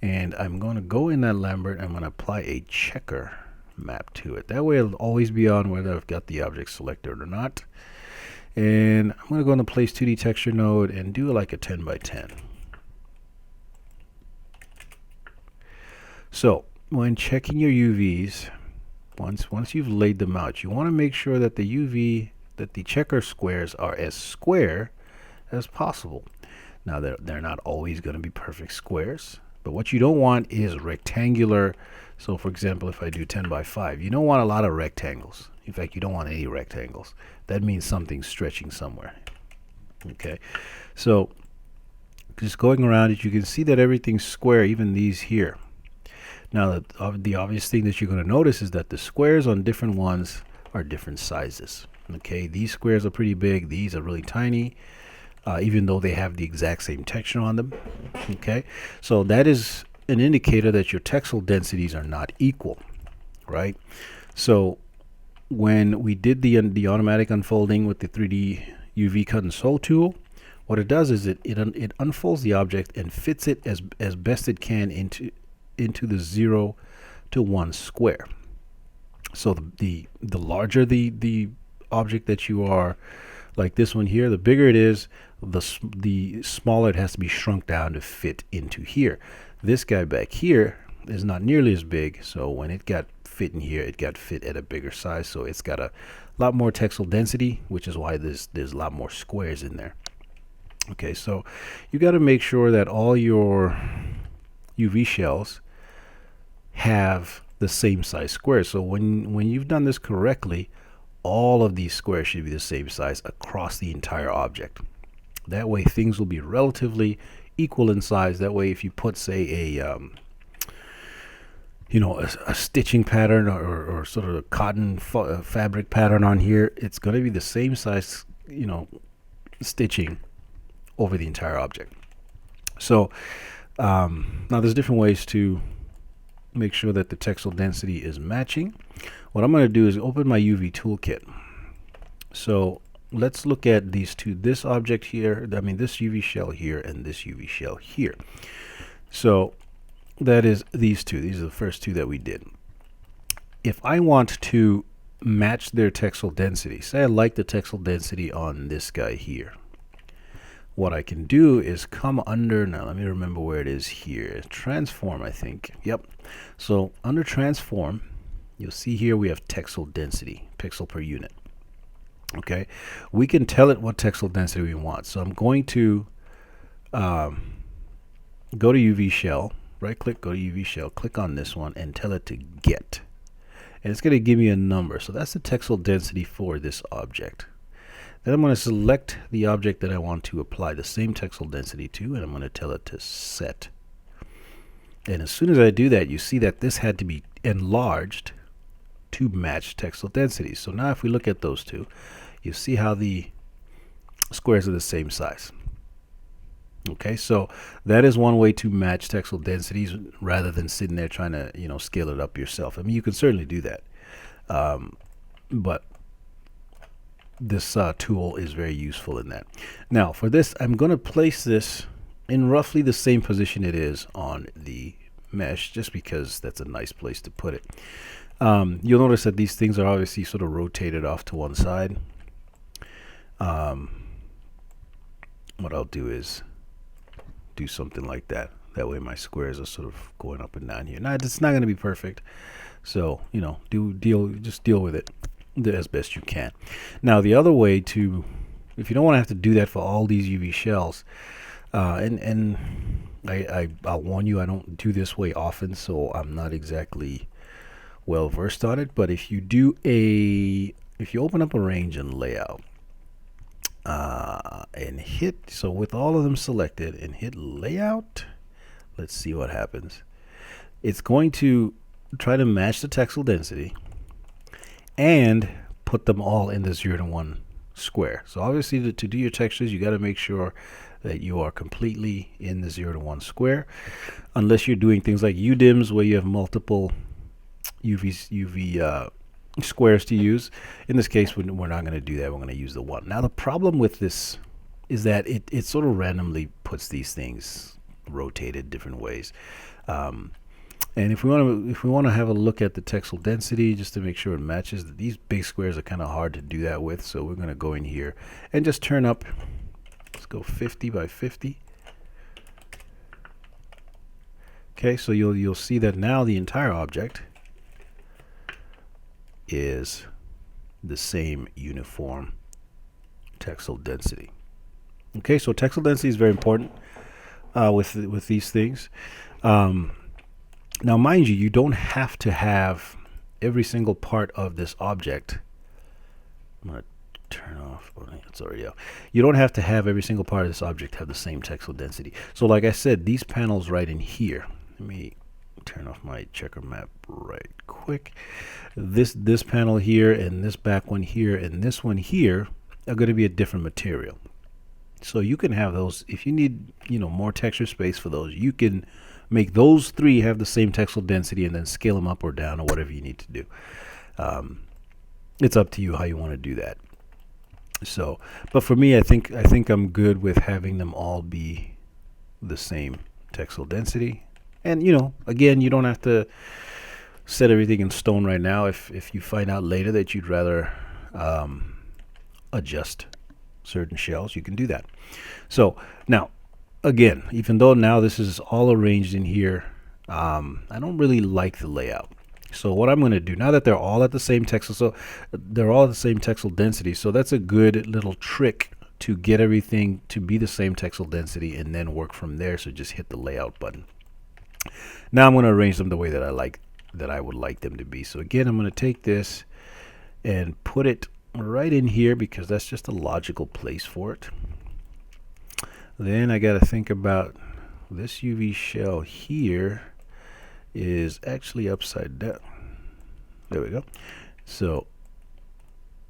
And I'm going to go in that Lambert. I'm going to apply a checker map to it. That way it'll always be on whether I've got the object selected or not. And I'm going to go in the Place 2D Texture node and do like a 10 by 10. So when checking your UVs, once you've laid them out, you want to make sure that the UV, that the checker squares are as square as possible. Now they're not always going to be perfect squares, but what you don't want is rectangular. So for example, if I do 10 by 5, you don't want a lot of rectangles. In fact, you don't want any rectangles. That means something's stretching somewhere. Okay, so just going around it, you can see that everything's square, even these here. Now the obvious thing that you're going to notice is that the squares on different ones are different sizes. Okay, these squares are pretty big, these are really tiny, even though they have the exact same texture on them. Okay, so that is an indicator that your texel densities are not equal, right? So when we did the automatic unfolding with the 3D UV cut and sew tool, what it does is it unfolds the object and fits it as best it can into the 0 to 1 square. So the larger the object that you are, like this one here, the bigger it is, the smaller it has to be shrunk down to fit into here. This guy back here is not nearly as big, so when it got fit in here, it got fit at a bigger size, so it's got a lot more texel density, which is why there's a lot more squares in there. Okay, so you got to make sure that all your UV shells have the same size squares. So when you've done this correctly, all of these squares should be the same size across the entire object. That way things will be relatively equal in size. That way if you put, say, a stitching pattern or sort of a cotton fabric pattern on here, it's going to be the same size, stitching over the entire object. So now there's different ways to make sure that the texel density is matching. What I'm going to do is open my UV toolkit. So let's look at these two, this object here, this UV shell here and this UV shell here. So that is these two. These are the first two that we did. If I want to match their texel density, say I like the texel density on this guy here, what I can do is come under, now let me remember where it is here, transform, I think. Yep. So under transform, you'll see here we have texel density, pixel per unit. Okay, we can tell it what texel density we want. So I'm going to go to UV shell, right click, go to UV shell, click on this one and tell it to get. And it's going to give me a number. So that's the texel density for this object. Then I'm going to select the object that I want to apply the same texel density to, and I'm going to tell it to set. And as soon as I do that, you see that this had to be enlarged to match texel density. So now if we look at those two, you see how the squares are the same size. Okay, so that is one way to match texel densities rather than sitting there trying to, scale it up yourself. I mean, you can certainly do that. But this tool is very useful in that. Now for this, I'm going to place this in roughly the same position it is on the mesh, just because that's a nice place to put it. You'll notice that these things are obviously sort of rotated off to one side. What I'll do is do something like that. That way my squares are sort of going up and down here. Now it's not going to be perfect, so just deal with it as best you can. Now the other way to, if you don't want to have to do that for all these UV shells, and I'll warn you, I don't do this way often, so I'm not exactly well versed on it, but if you open up Arrange and Layout and hit, so with all of them selected and hit Layout, let's see what happens. It's going to try to match the texel density and put them all in the 0 to 1 square. So obviously to do your textures, you got to make sure that you are completely in the 0 to 1 square, unless you're doing things like UDIMs where you have multiple UV squares to use. In this case, we're not going to do that. We're going to use the 1. Now the problem with this is that it sort of randomly puts these things rotated different ways. And if we want to have a look at the texel density just to make sure it matches, these big squares are kind of hard to do that with. So we're going to go in here and just turn up. Let's go 50 by 50. Okay, so you'll see that now the entire object is the same uniform texel density. Okay, so textile density is very important with these things. Now, mind you, you don't have to have every single part of this object. I'm going to turn off. Oh, it's already out. You don't have to have every single part of this object have the same textile density. So like I said, these panels right in here. Let me turn off my checker map right quick. This panel here and this back one here and this one here are going to be a different material. So you can have those if you need, more texture space for those. You can make those three have the same textile density and then scale them up or down or whatever you need to do. It's up to you how you want to do that. So, but for me, I think I'm good with having them all be the same textile density. And again, you don't have to set everything in stone right now. If you find out later that you'd rather adjust certain shells, you can do that. So now, again, even though now this is all arranged in here, I don't really like the layout. So what I'm going to do now that they're all at the same textile, density, so that's a good little trick to get everything to be the same textile density and then work from there. So just hit the layout button. Now I'm going to arrange them the way that I would like them to be. So again, I'm going to take this and put it right in here because that's just a logical place for it. Then I got to think about this UV shell here is actually upside down. There we go. So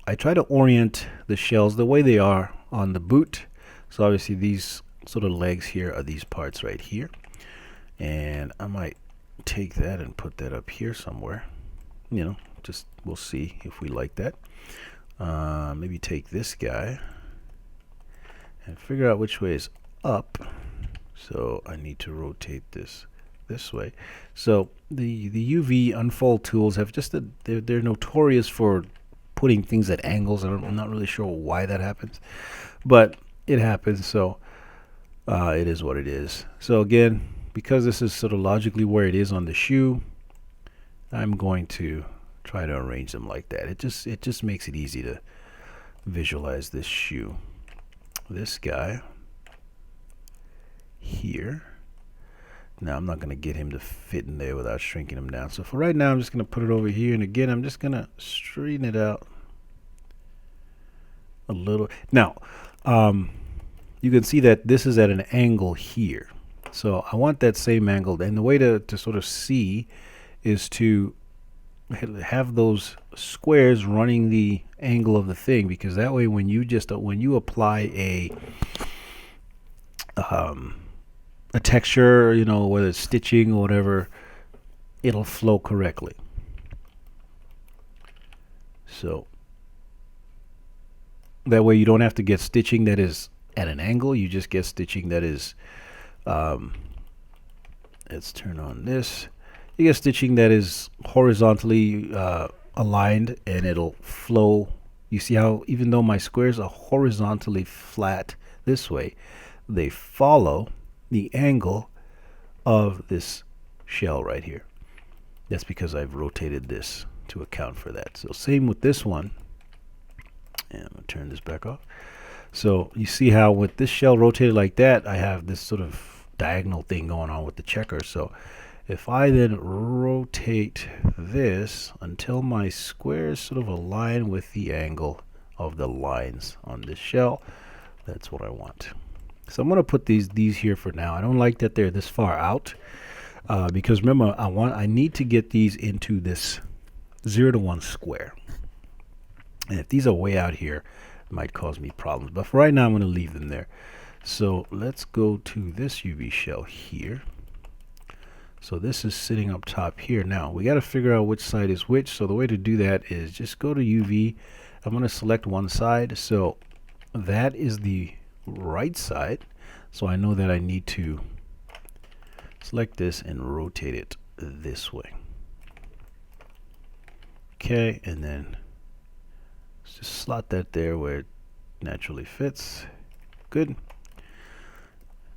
I try to orient the shells the way they are on the boot. So obviously these sort of legs here are these parts right here. And I might take that and put that up here somewhere. Just we'll see if we like that. Maybe take this guy and figure out which way is up. So I need to rotate this way. So the UV unfold tools have just they're notorious for putting things at angles. I'm not really sure why that happens, but it happens. So it is what it is. So again, because this is sort of logically where it is on the shoe, I'm going to try to arrange them like that. It just makes it easy to visualize this shoe. This guy here. Now I'm not going to get him to fit in there without shrinking him down. So for right now, I'm just going to put it over here. And again, I'm just going to straighten it out a little. Now, you can see that this is at an angle here. So I want that same angle. And the way to sort of see is to have those squares running the angle of the thing, because that way when you apply a texture, whether it's stitching or whatever, it'll flow correctly. So that way you don't have to get stitching that is at an angle. You just get stitching that is let's turn on this. You get stitching that is horizontally aligned, and it'll flow. You see how even though my squares are horizontally flat this way, they follow the angle of this shell right here. That's because I've rotated this to account for that. So same with this one. And I'm going to turn this back off. So you see how with this shell rotated like that, I have this sort of diagonal thing going on with the checker. So if I then rotate this until my squares sort of align with the angle of the lines on this shell, that's what I want. So I'm going to put these here for now. I don't like that they're this far out because remember, I need to get these into this 0 to 1 square. And if these are way out here, it might cause me problems. But for right now, I'm going to leave them there. So let's go to this UV shell here. So this is sitting up top here. Now we got to figure out which side is which. So the way to do that is just go to UV. I'm going to select one side. So that is the right side. So I know that I need to select this and rotate it this way. Okay, and then let's just slot that there where it naturally fits. Good.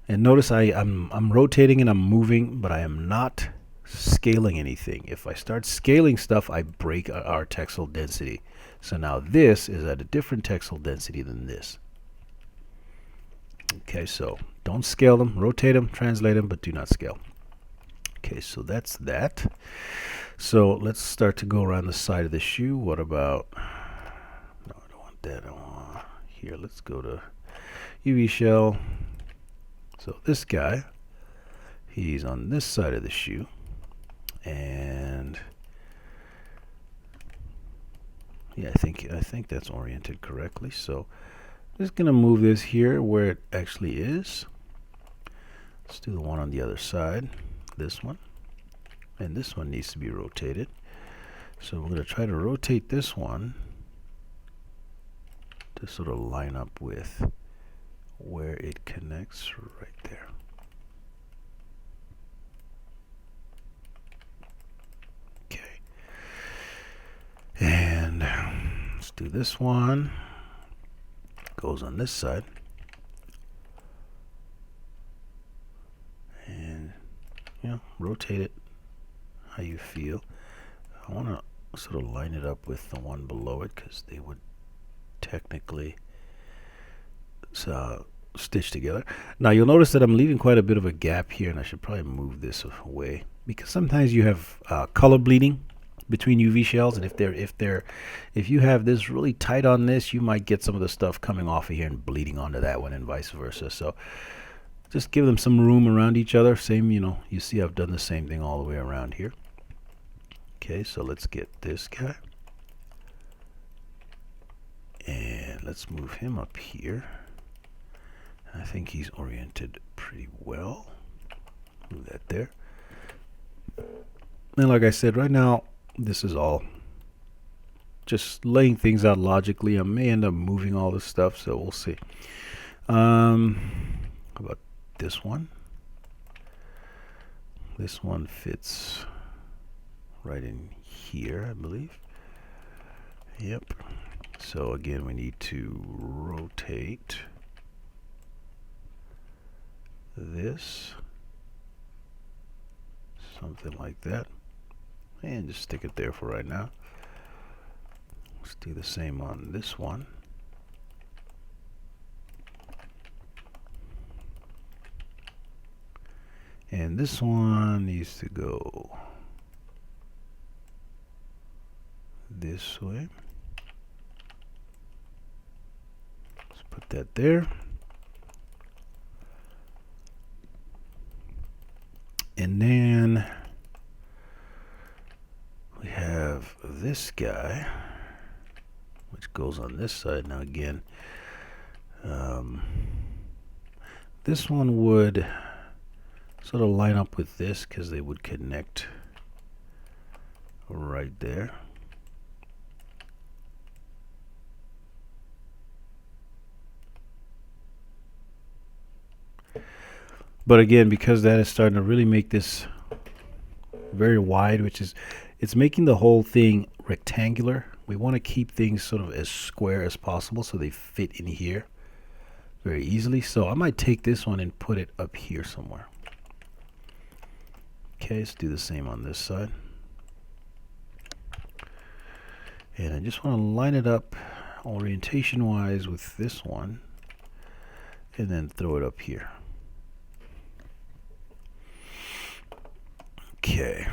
And notice I'm rotating and I'm moving, but I am not scaling anything. If I start scaling stuff, I break our textile density. So now this is at a different textile density than this. Okay, so don't scale them, rotate them, translate them, but do not scale. Okay, so that's that. So let's start to go around the side of the shoe. What about, no, I don't want that. I want, here, let's go to UV shell. So this guy, he's on this side of the shoe, and yeah, I think that's oriented correctly. So I'm just gonna move this here where it actually is. Let's do the one on the other side, this one, and this one needs to be rotated. So we're gonna try to rotate this one to sort of line up with where it connects right there. Okay, and let's do this one. Goes on this side, and rotate it how you feel. I want to sort of line it up with the one below it because they would technically stitch together. Now you'll notice that I'm leaving quite a bit of a gap here, and I should probably move this away because sometimes you have color bleeding between UV shells, and if you have this really tight on this, you might get some of the stuff coming off of here and bleeding onto that one, and vice versa. So just give them some room around each other. Same, you see I've done the same thing all the way around here. Okay, so let's get this guy, and let's move him up here. I think he's oriented pretty well. Move that there. And like I said, right now this is all just laying things out logically. I may end up moving all this stuff, so we'll see. How about this one? This one fits right in here, I believe. Yep. So again, we need to rotate this, something like that, and just stick it there for right now. Let's do the same on this one. And this one needs to go this way. Let's put that there. And then we have this guy, which goes on this side. Now again, this one would sort of line up with this because they would connect right there. But again, because that is starting to really make this very wide, which is, it's making the whole thing rectangular. We want to keep things sort of as square as possible so they fit in here very easily. So I might take this one and put it up here somewhere. Okay, let's do the same on this side. And I just want to line it up orientation wise with this one and then throw it up here. Okay.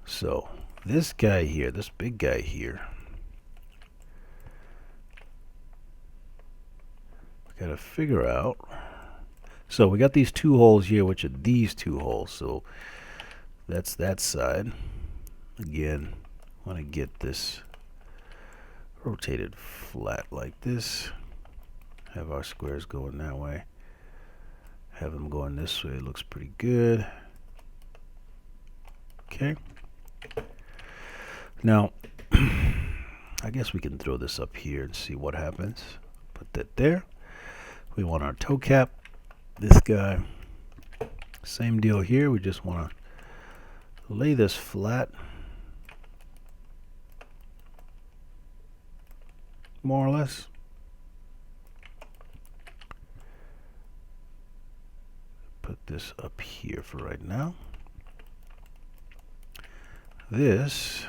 So this guy here, this big guy here, we gotta figure out. So we got these two holes here, which are these two holes. So that's that side. Again, I want to get this rotated flat like this. Have our squares going that way. Have them going this way. It looks pretty good. Okay. Now, I guess we can throw this up here and see what happens. Put that there. We want our toe cap. This guy. Same deal here. We just want to lay this flat. More or less. Put this up here for right now. This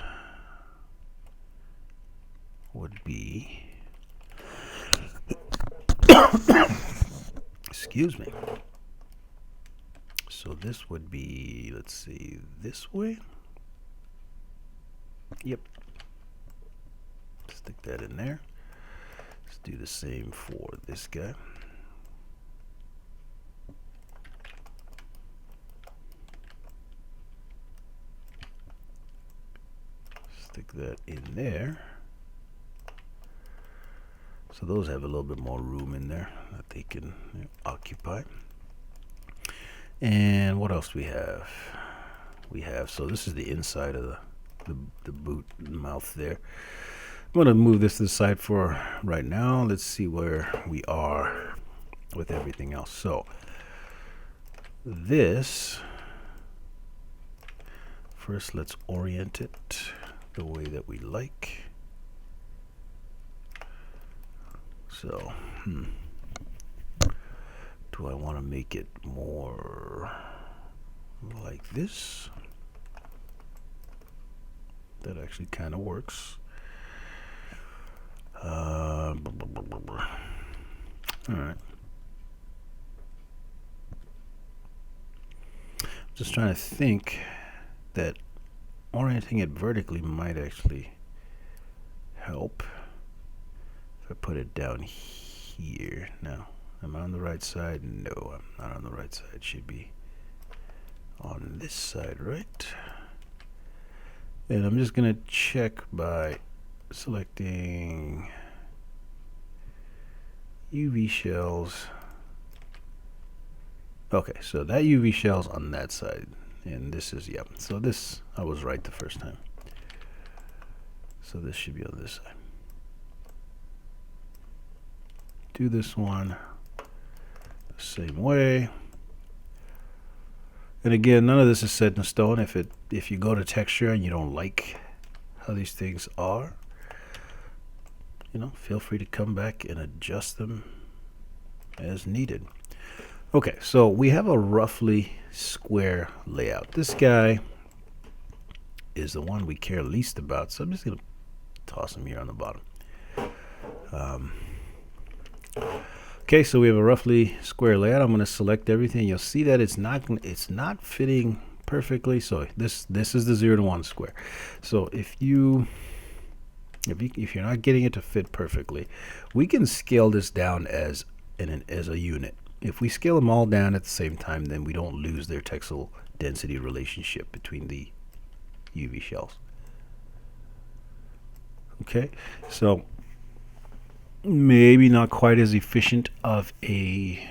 would be Excuse me. So this would be, let's see, this way. Yep. Stick that in there. Let's do the same for this guy. Stick that in there. So those have a little bit more room in there that they can occupy. And what else we have? We have, so this is the inside of the boot mouth there. I'm going to move this to the side for right now. Let's see where we are with everything else. So this, first let's orient it the way that we like. So, do I want to make it more like this? That actually kind of works. All right. Just trying to think that orienting it vertically might actually help. If I put it down here, no. Am I on the right side? No, I'm not on the right side. It should be on this side, right? And I'm just going to check by selecting UV shells. Okay, so that UV shell's on that side. And this is, yeah. So this, I was right the first time. So this should be on this side. Do this one the same way. And again, none of this is set in stone. If you go to texture and you don't like how these things are, feel free to come back and adjust them as needed. Okay, so we have a roughly square layout. This guy is the one we care least about, so I'm just going to toss him here on the bottom. Okay, so we have a roughly square layout. I'm going to select everything. You'll see that it's not fitting perfectly. So this is the 0 to 1 square. So if you're not getting it to fit perfectly, we can scale this down as a unit. If we scale them all down at the same time, then we don't lose their textile density relationship between the UV shells. Okay, so maybe not quite as efficient of a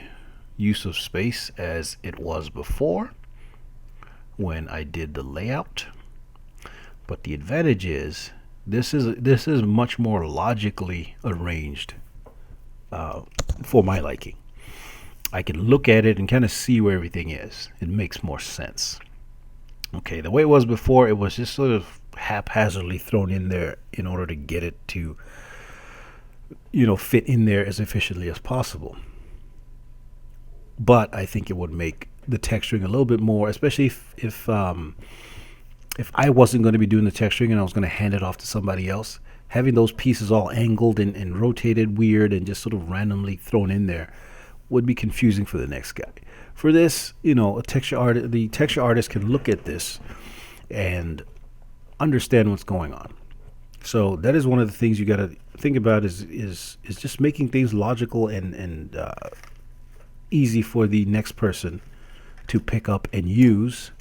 use of space as it was before when I did the layout, but the advantage is this is much more logically arranged for my liking. I can look at it and kind of see where everything is. It makes more sense. Okay, the way it was before, it was just sort of haphazardly thrown in there in order to get it to fit in there as efficiently as possible. But I think it would make the texturing a little bit more, especially if I wasn't going to be doing the texturing and I was going to hand it off to somebody else. Having those pieces all angled and rotated weird and just sort of randomly thrown in there would be confusing for the next guy. For this, the texture artist can look at this and understand what's going on. So that is one of the things you got to think about is just making things logical and easy for the next person to pick up and use,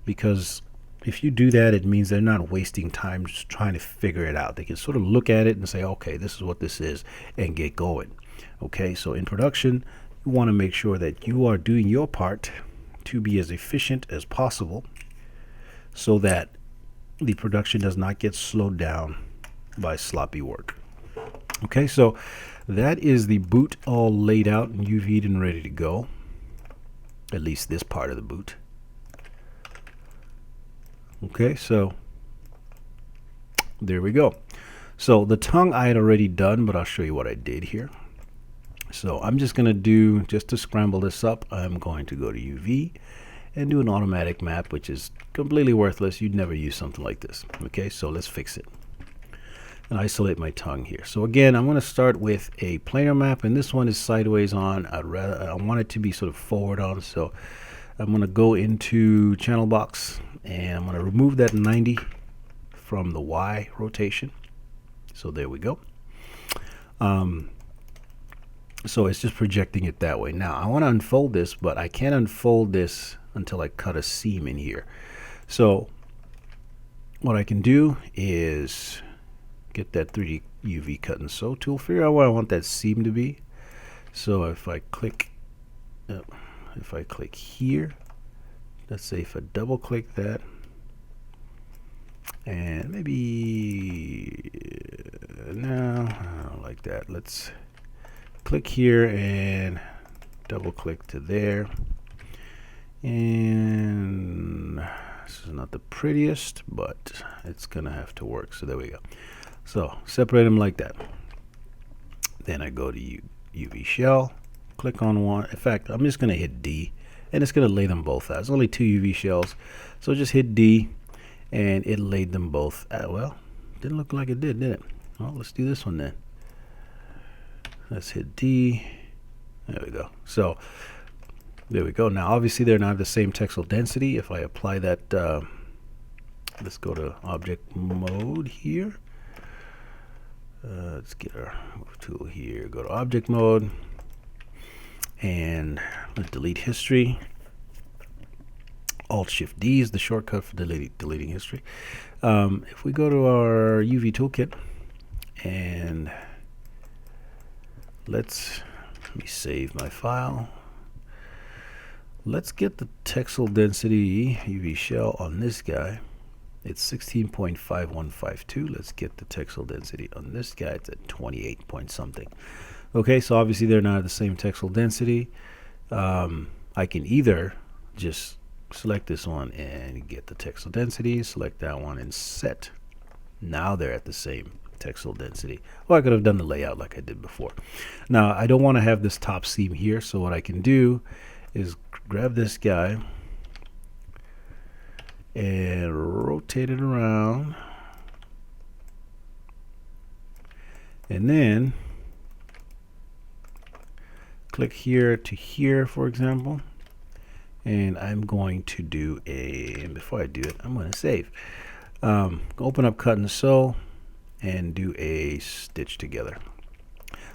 because if you do that, it means they're not wasting time just trying to figure it out. They can sort of look at it and say, okay, this is what this is, and get going. Okay, so in production, you want to make sure that you are doing your part to be as efficient as possible so that the production does not get slowed down by sloppy work. Okay, so that is the boot all laid out and UV'd and ready to go. At least this part of the boot. Okay, so there we go. So the tongue I had already done, but I'll show you what I did here. So I'm just going to do, just to scramble this up, I'm going to go to UV and do an automatic map, which is completely worthless. You'd never use something like this. Okay, so let's fix it. and isolate my tongue here. So again, I'm going to start with a planar map, and this one is sideways on. I want it to be sort of forward on, so I'm going to go into channel box, and I'm going to remove that 90 from the Y rotation. So there we go. So it's just projecting it that way. Now I want to unfold this, but I can't unfold this until I cut a seam in here. So what I can do is get that 3D UV cut and sew tool, figure out where I want that seam to be. So if I click here, let's say if I double click that, and maybe no, I don't like that. Let's click here and double click to there, and this is not the prettiest, but it's gonna have to work. So there we go. So separate them like that. Then I go to UV shell, click on one. In fact, I'm just gonna hit D, and it's gonna lay them both out. It's only 2 UV shells, so just hit D, and it laid them both out. Well, didn't look like it did it? Well, let's do this one then. Let's hit D. There we go. So there we go. Now obviously they're not the same textile density. If I apply that, let's go to object mode here. Let's get our move tool here. Go to object mode, and let's delete history. Alt Shift D is the shortcut for deleting history. If we go to our UV toolkit, and let me save my file. Let's get the textile density UV shell on this guy. It's 16.5152. Let's get the textile density on this guy. It's at 28 point something. Okay, so obviously they're not the same textile density. I can either just select this one and get the textile density, select that one and set. Now they're at the same textile density. Well, I could have done the layout like I did before. Now I don't want to have this top seam here, so what I can do is grab this guy and rotate it around, and then click here to here, for example, and I'm going to do and before I do it, I'm going to save. Open up cut and sew and do a stitch together.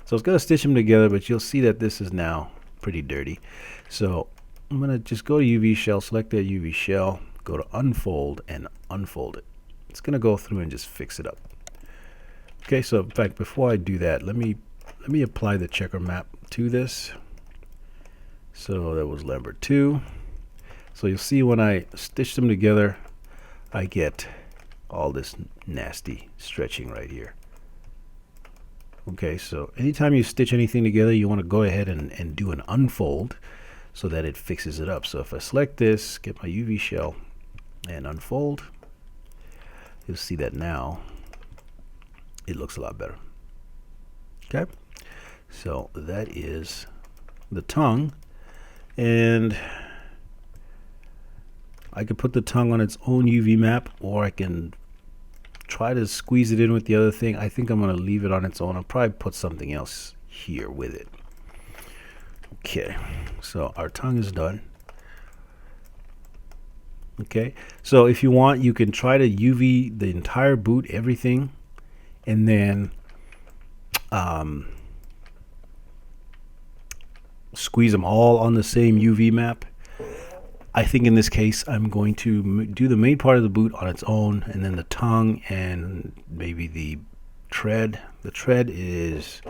So it's going to stitch them together, but you'll see that this is now pretty dirty. So I'm going to just go to UV shell, select that UV shell, go to unfold and unfold it. It's going to go through and just fix it up. Okay, so in fact, before I do that, let me apply the checker map to this. So that was Lambert 2. So you'll see when I stitch them together, I get all this nasty stretching right here. Okay, so anytime you stitch anything together, you want to go ahead and do an unfold so that it fixes it up. So if I select this, get my UV shell and unfold, you'll see that now it looks a lot better. Okay, so that is the tongue, and I could put the tongue on its own UV map, or I can try to squeeze it in with the other thing. I think I'm going to leave it on its own. I'll probably put something else here with it. Okay, so our tongue is done. Okay, so if you want, you can try to UV the entire boot, everything, and then squeeze them all on the same UV map. I think in this case I'm going to do the main part of the boot on its own, and then the tongue and maybe the tread. The tread is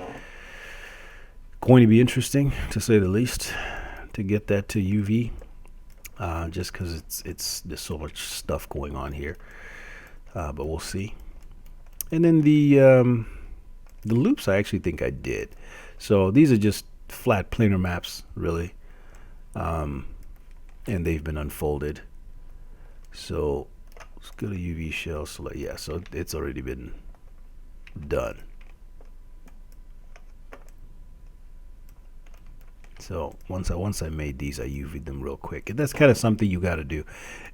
going to be interesting, to say the least, to get that to UV, just because there's so much stuff going on here, but we'll see. And then the loops, I actually think I did. So these are just flat planar maps, really, and they've been unfolded. So let's go to UV shell, select, yeah, so it's already been done. So once I made these, I UV'd them real quick, and that's kind of something you got to do.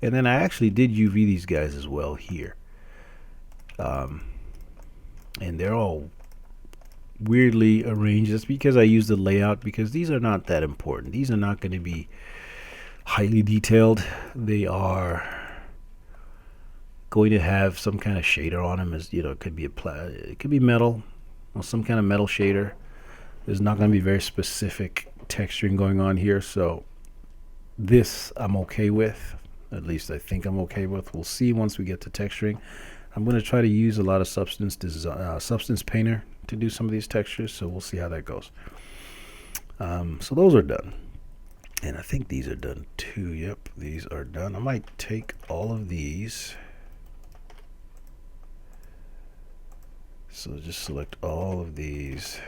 And then I actually did UV these guys as well here. and they're all weirdly arranged. That's because I use the layout, because these are not that important. These are not going to be highly detailed. They are going to have some kind of shader on them, as you know, it could be it could be metal or some kind of metal shader. There's not going to be very specific texturing going on here, so this I'm okay with. At least I think I'm okay with. We'll see once we get to texturing. I'm going to try to use a lot of Substance Painter to do some of these textures, so we'll see how that goes. So those are done, and I think these are done too. Yep, these are done. I might take all of these, so just select all of these,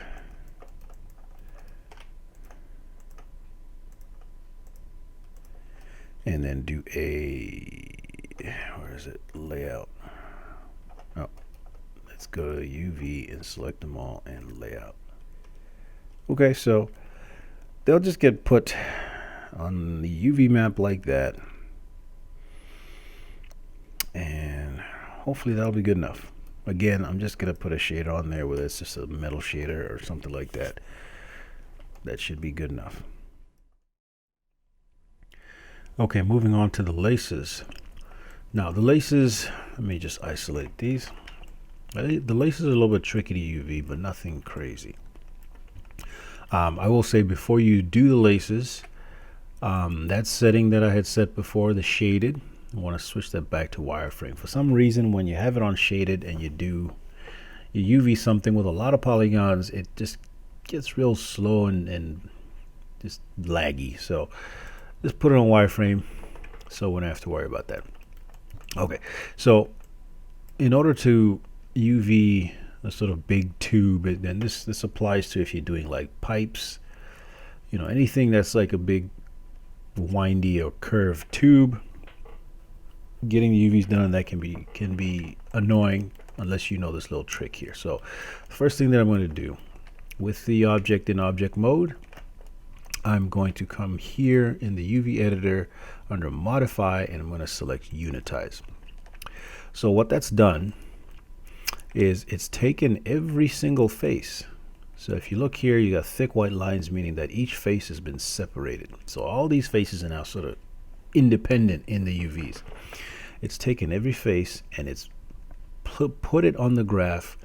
and then do a, where is it, layout. Oh, let's go to UV and select them all and layout. Okay, so they'll just get put on the UV map like that, and hopefully that'll be good enough. Again, I'm just gonna put a shader on there, whether it's just a metal shader or something like that. That should be good enough. Okay, moving on to the laces. Now the laces, let me just isolate these. The laces are a little bit tricky to UV, but nothing crazy. I will say, before you do the laces, that setting that I had set before, the shaded, I want to switch that back to wireframe. For some reason, when you have it on shaded and you UV something with a lot of polygons, it just gets real slow and just laggy. So just put it on wireframe, so we don't have to worry about that. Okay, so in order to UV a sort of big tube, and this applies to if you're doing like pipes, you know, anything that's like a big windy or curved tube, getting the UVs done on that can be annoying unless you know this little trick here. So first thing that I'm going to do with the object in object mode, I'm going to come here in the UV editor under modify, and I'm going to select unitize. So what that's done is it's taken every single face. So if you look here, you got thick white lines, meaning that each face has been separated. So all these faces are now sort of independent in the UVs. It's taken every face and it's put it on the graph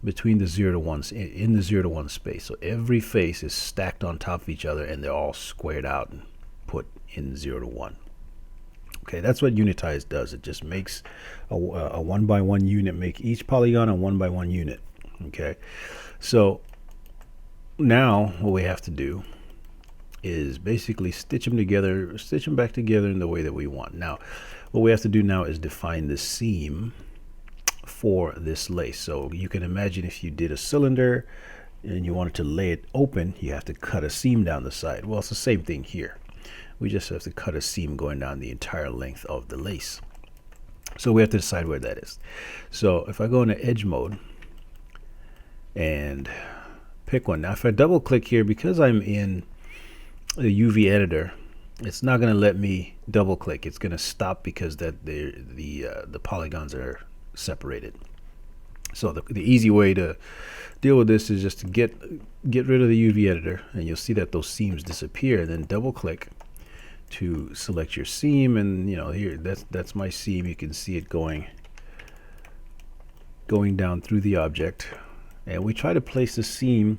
between the 0 to 1, in the 0 to 1 space. So every face is stacked on top of each other, and they're all squared out and put in 0 to 1. Okay, that's what unitize does. It just makes a 1 by 1 unit, make each polygon a 1 by 1 unit. Okay, so now what we have to do is basically stitch them together, stitch them back together in the way that we want. Now what we have to do now is define the seam for this lace. So you can imagine if you did a cylinder and you wanted to lay it open, you have to cut a seam down the side. Well, it's the same thing here. We just have to cut a seam going down the entire length of the lace. So we have to decide where that is. So if I go into edge mode and pick one. Now if I double click here, because I'm in the UV editor, it's not going to let me double click. It's going to stop because that the polygons are separated. So the easy way to deal with this is just to get rid of the UV editor, and you'll see that those seams disappear. Then double click to select your seam, and you know, here that's my seam. You can see it going down through the object, and we try to place the seam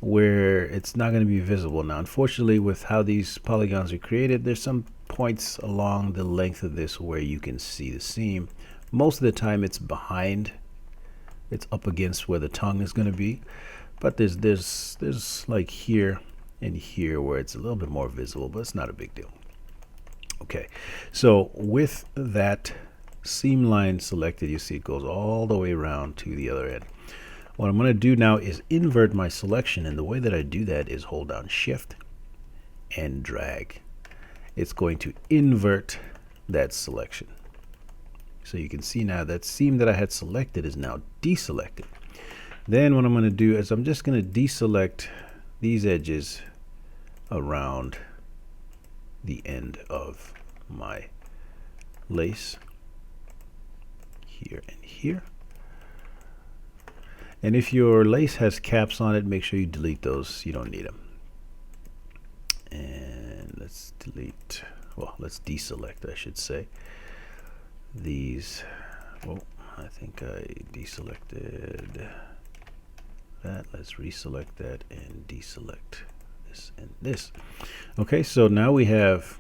where it's not going to be visible. Now unfortunately, with how these polygons are created, there's some points along the length of this where you can see the seam. Most of the time it's behind, it's up against where the tongue is going to be, but there's like here and here where it's a little bit more visible, but it's not a big deal. Okay, so with that seam line selected, you see it goes all the way around to the other end. What I'm going to do now is invert my selection, and the way that I do that is hold down shift and drag. It's going to invert that selection. So you can see now that seam that I had selected is now deselected. Then what I'm going to do is I'm just going to deselect these edges around the end of my lace here and here. And if your lace has caps on it, make sure you delete those. You don't need them. And let's delete, well, let's deselect, I should say, these. Oh, I think I deselected that. Let's reselect that and deselect this and this. Okay, so now we have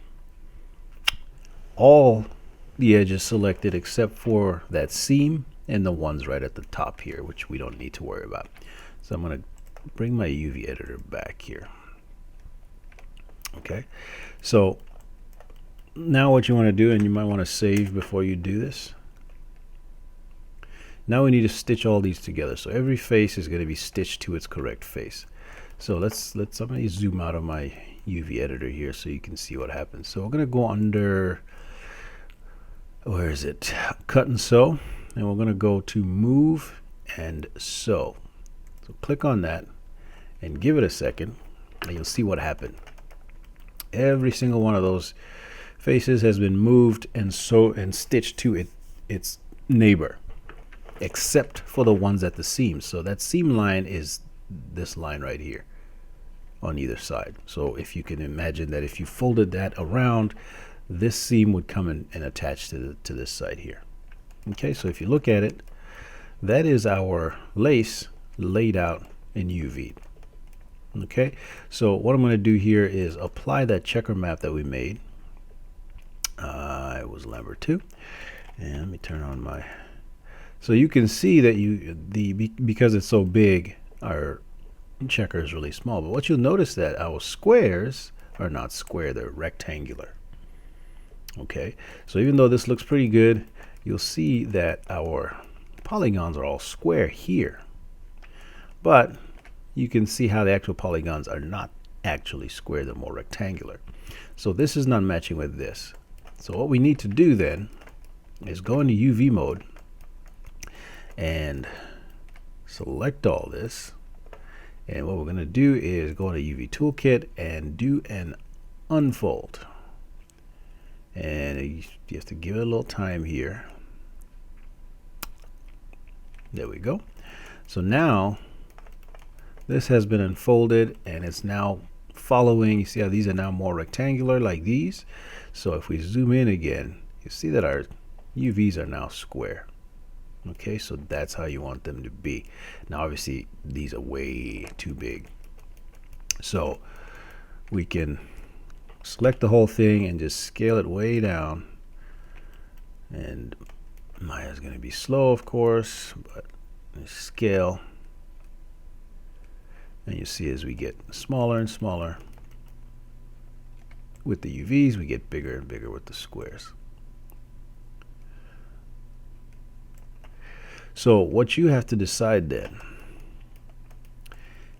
all the edges selected except for that seam and the ones right at the top here, which we don't need to worry about. So I'm going to bring my UV editor back here. Okay, so now what you want to do, and you might want to save before you do this. Now we need to stitch all these together. So every face is going to be stitched to its correct face. So let's I'm going to zoom out of my UV editor here so you can see what happens. So we're going to go under, where is it? Cut and sew, and we're going to go to move and sew. So click on that and give it a second, and you'll see what happened. Every single one of those faces has been moved and sewed and stitched to its neighbor, except for the ones at the seams. So that seam line is this line right here on either side. So if you can imagine that if you folded that around, this seam would come in and attach to this side here. Okay, so if you look at it, that is our lace laid out in UV. Okay, so what I'm going to do here is apply that checker map that we made. It was Lambert 2, and let me turn on my. So you can see that because it's so big, our checker is really small. But what you'll notice that our squares are not square; they're rectangular. Okay, so even though this looks pretty good, you'll see that our polygons are all square here, but you can see how the actual polygons are not actually square, they're more rectangular. So this is not matching with this. So what we need to do then is go into UV mode and select all this. And what we're going to do is go into UV toolkit and do an unfold. And you have to give it a little time here. There we go. So now this has been unfolded and it's now following. You see how these are now more rectangular like these. So if we zoom in again, you see that our UVs are now square. Okay, so that's how you want them to be. Now obviously these are way too big. So we can select the whole thing and just scale it way down. And Maya's going to be slow, of course, but scale. And you see as we get smaller and smaller with the UVs, we get bigger and bigger with the squares. So what you have to decide then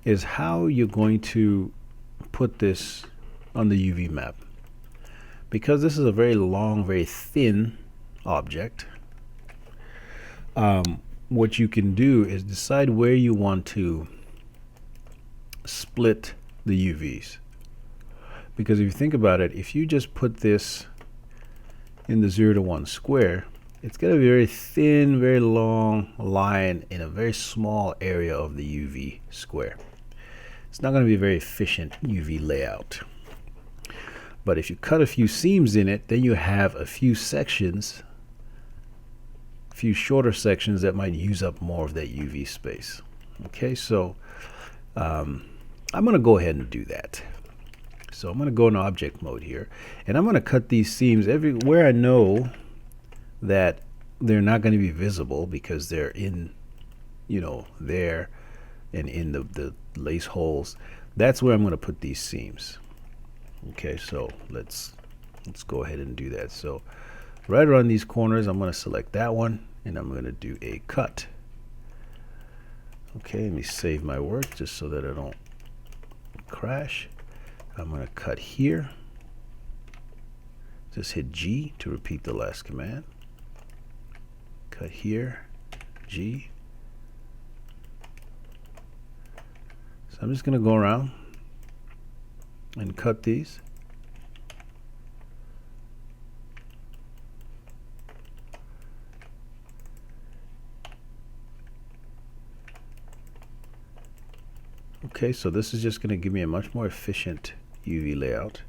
is how you're going to put this on the UV map. Because this is a very long, very thin object, what you can do is decide where you want to split the UVs. Because if you think about it, if you just put this in the 0 to 1 square, it's going to be a very thin, very long line in a very small area of the UV square. It's not going to be a very efficient UV layout. But if you cut a few seams in it, then you have a few sections, a few shorter sections that might use up more of that UV space. Okay, so I'm going to go ahead and do that. So I'm going to go into object mode here, and I'm going to cut these seams everywhere I know that they're not going to be visible because they're in, there and in the lace holes. That's where I'm going to put these seams. Okay, so let's go ahead and do that. So right around these corners, I'm going to select that one, and I'm going to do a cut. Okay, let me save my work just so that I don't crash. I'm going to cut here. Just hit G to repeat the last command. Cut here, G. So I'm just going to go around and cut these. Okay, so this is just going to give me a much more efficient UV layout.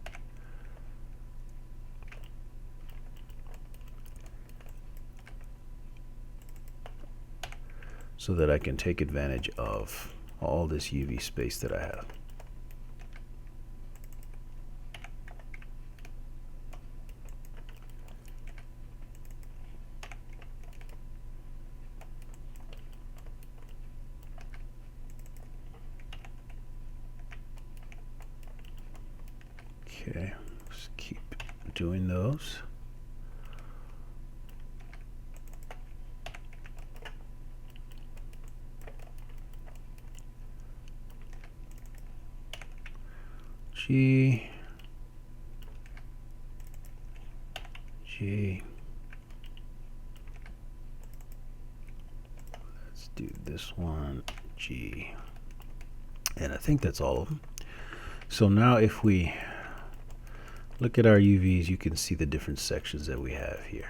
So that I can take advantage of all this UV space that I have. Okay, just keep doing those. G, G. Let's do this one, G. And I think that's all of them. So now if we look at our UVs, you can see the different sections that we have here.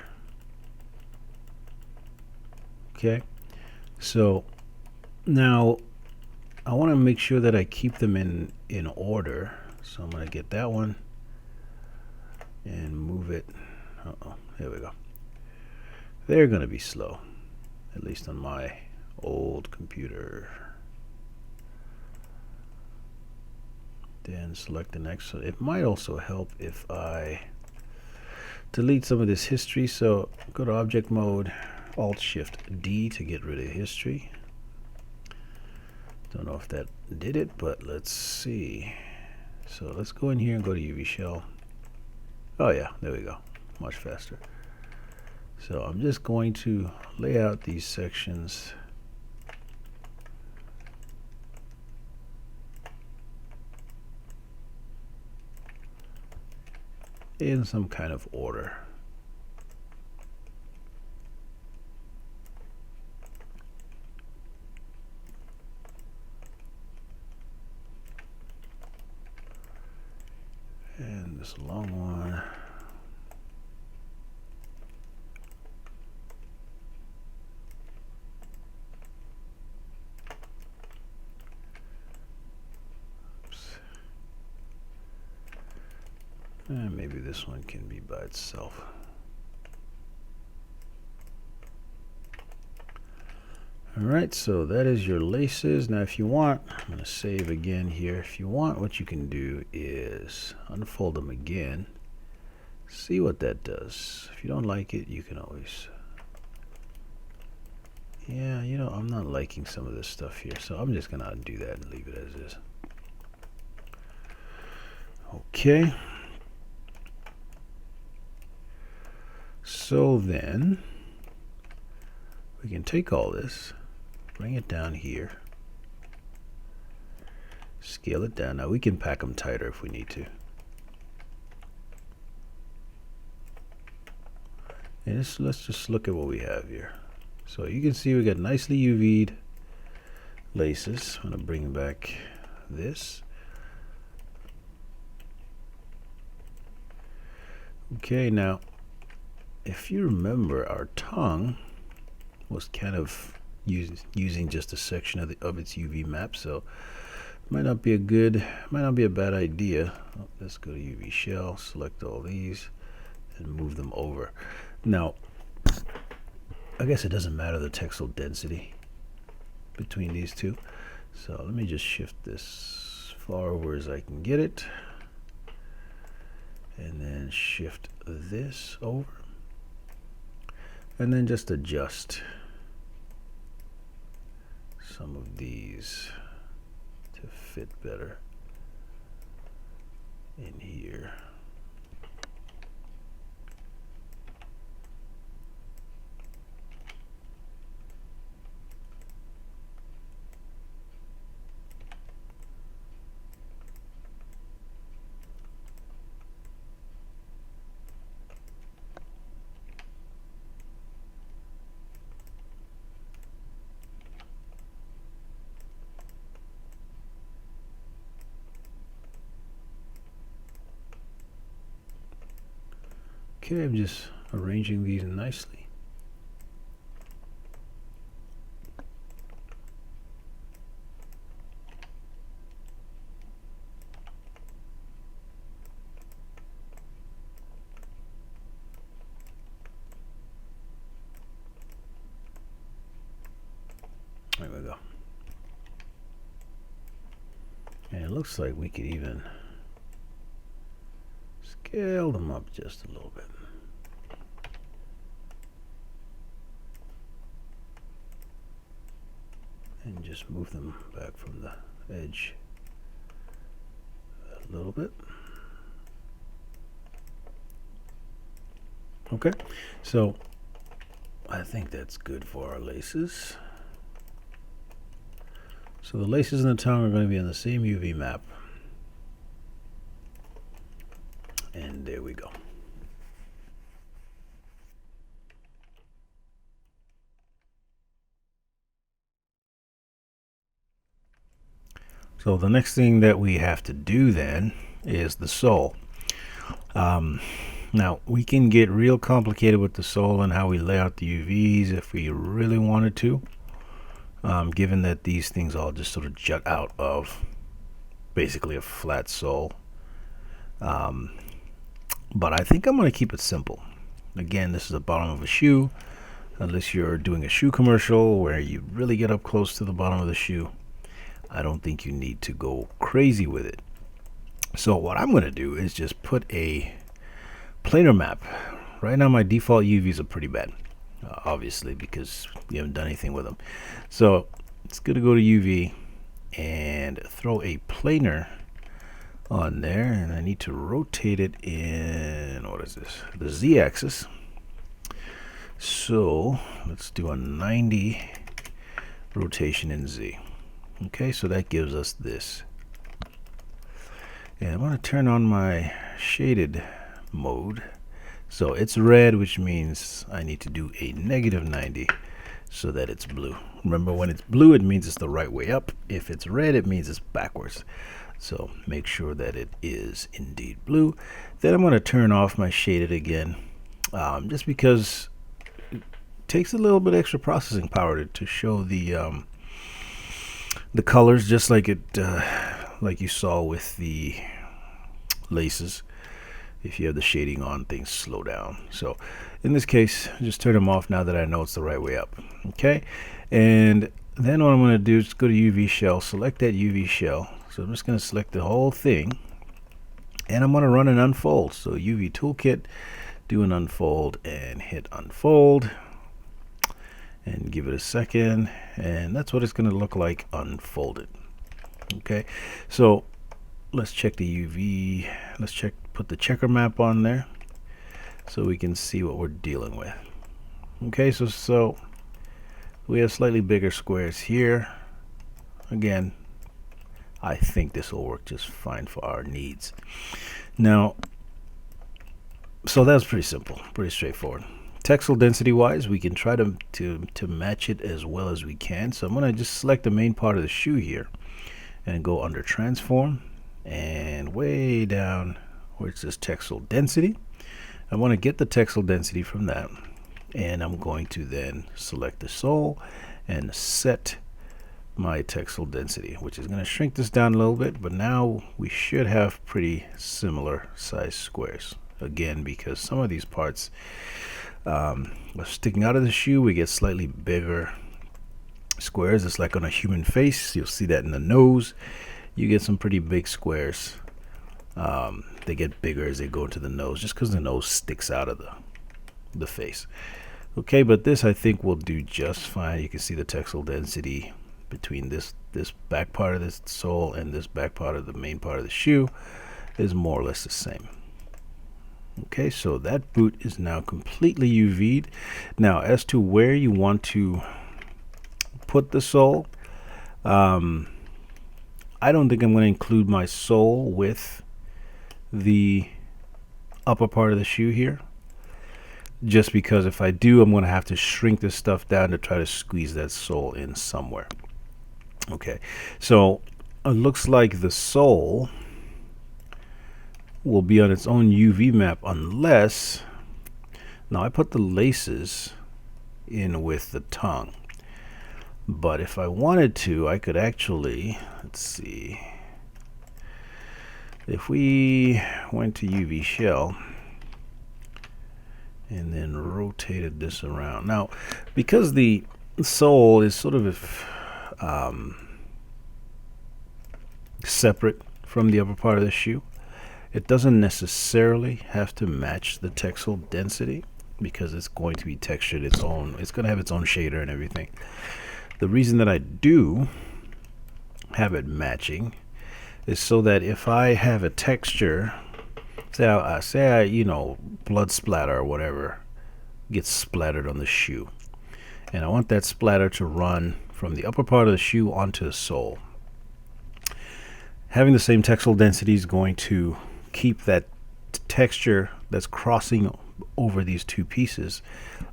Okay, so now I want to make sure that I keep them in order. So I'm going to get that one and move it. Uh-oh, there we go. They're going to be slow, at least on my old computer. Then select the next. So it might also help if I delete some of this history. So go to object mode, Alt-Shift-D to get rid of history. Don't know if that did it, but let's see. So let's go in here and go to UV shell. Oh yeah, there we go. Much faster. So I'm just going to lay out these sections in some kind of order. And this long one. Oops. And maybe this one can be by itself. Alright, so that is your laces. Now if you want, I'm going to save again here. If you want, what you can do is unfold them again. See what that does. If you don't like it, you can always... Yeah, you know, I'm not liking some of this stuff here, so I'm just going to undo that and leave it as is. Okay. So then, we can take all this, bring it down here, scale it down. Now we can pack them tighter if we need to. And let's just look at what we have here. So you can see we got nicely UV'd laces. I'm going to bring back this. Okay, now if you remember, our tongue was kind of using just a section of its UV map, so might not be a bad idea. Oh, let's go to UV shell, select all these, and move them over. Now, I guess it doesn't matter the textile density between these two. So let me just shift this far over as I can get it, and then shift this over, and then just adjust some of these to fit better in here. Okay, I'm just arranging these nicely. There we go. And it looks like we could even scale them up just a little bit. And just move them back from the edge a little bit. Okay, so I think that's good for our laces. So the laces and the tongue are going to be on the same UV map. And there we go. So the next thing that we have to do then is the sole. Now we can get real complicated with the sole and how we lay out the UVs if we really wanted to, given that these things all just sort of jut out of basically a flat sole. But I think I'm going to keep it simple. Again, this is the bottom of a shoe. Unless you're doing a shoe commercial where you really get up close to the bottom of the shoe, I don't think you need to go crazy with it. So what I'm going to do is just put a planar map. Right now my default UVs are pretty bad, obviously, because we haven't done anything with them. So it's going to go to UV and throw a planar on there, and I need to rotate it in, what is this, the Z-axis. So let's do a 90 rotation in Z. Okay, so that gives us this. And I'm going to turn on my shaded mode. So it's red, which means I need to do a -90 so that it's blue. Remember, when it's blue, it means it's the right way up. If it's red, it means it's backwards. So make sure that it is indeed blue. Then I'm going to turn off my shaded again, just because it takes a little bit extra processing power to show the colors, just like it like you saw with the laces. If you have the shading on, things slow down. So in this case, just turn them off now that I know it's the right way up. Okay, and then what I'm going to do is go to UV shell, select that UV shell. So I'm just going to select the whole thing, and I'm going to run an unfold. So UV toolkit, do an unfold, and hit unfold, and give it a second, and that's what it's going to look like unfolded. Okay, so let's check the UV. Let's put the checker map on there so we can see what we're dealing with. Okay, so we have slightly bigger squares here. Again, I think this will work just fine for our needs. Now, so that's pretty simple, pretty straightforward. Textile density wise, we can try to match it as well as we can. So I'm going to just select the main part of the shoe here and go under transform, and way down where it says textile density, I want to get the textile density from that, and I'm going to then select the sole and set my textile density, which is going to shrink this down a little bit, but now we should have pretty similar size squares. Again, because some of these parts are sticking out of the shoe, we get slightly bigger squares. It's like on a human face. You'll see that in the nose. You get some pretty big squares. They get bigger as they go into the nose, just because the nose sticks out of the face. Okay, but this I think will do just fine. You can see the textile density between this back part of this sole and this back part of the main part of the shoe is more or less the same. Okay, so that boot is now completely UV'd. Now, as to where you want to put the sole, I don't think I'm going to include my sole with the upper part of the shoe here, just because if I do, I'm going to have to shrink this stuff down to try to squeeze that sole in somewhere. Okay, so it looks like the sole will be on its own UV map, unless, now I put the laces in with the tongue, but if I wanted to, I could actually, let's see, if we went to UV shell and then rotated this around. Now, because the sole is sort of separate from the upper part of the shoe. It doesn't necessarily have to match the texel density because it's going to be textured its own. It's going to have its own shader and everything. The reason that I do have it matching is so that if I have a texture, say I you know, blood splatter or whatever gets splattered on the shoe, and I want that splatter to run from the upper part of the shoe onto the sole. Having the same texel density is going to keep that texture that's crossing over these two pieces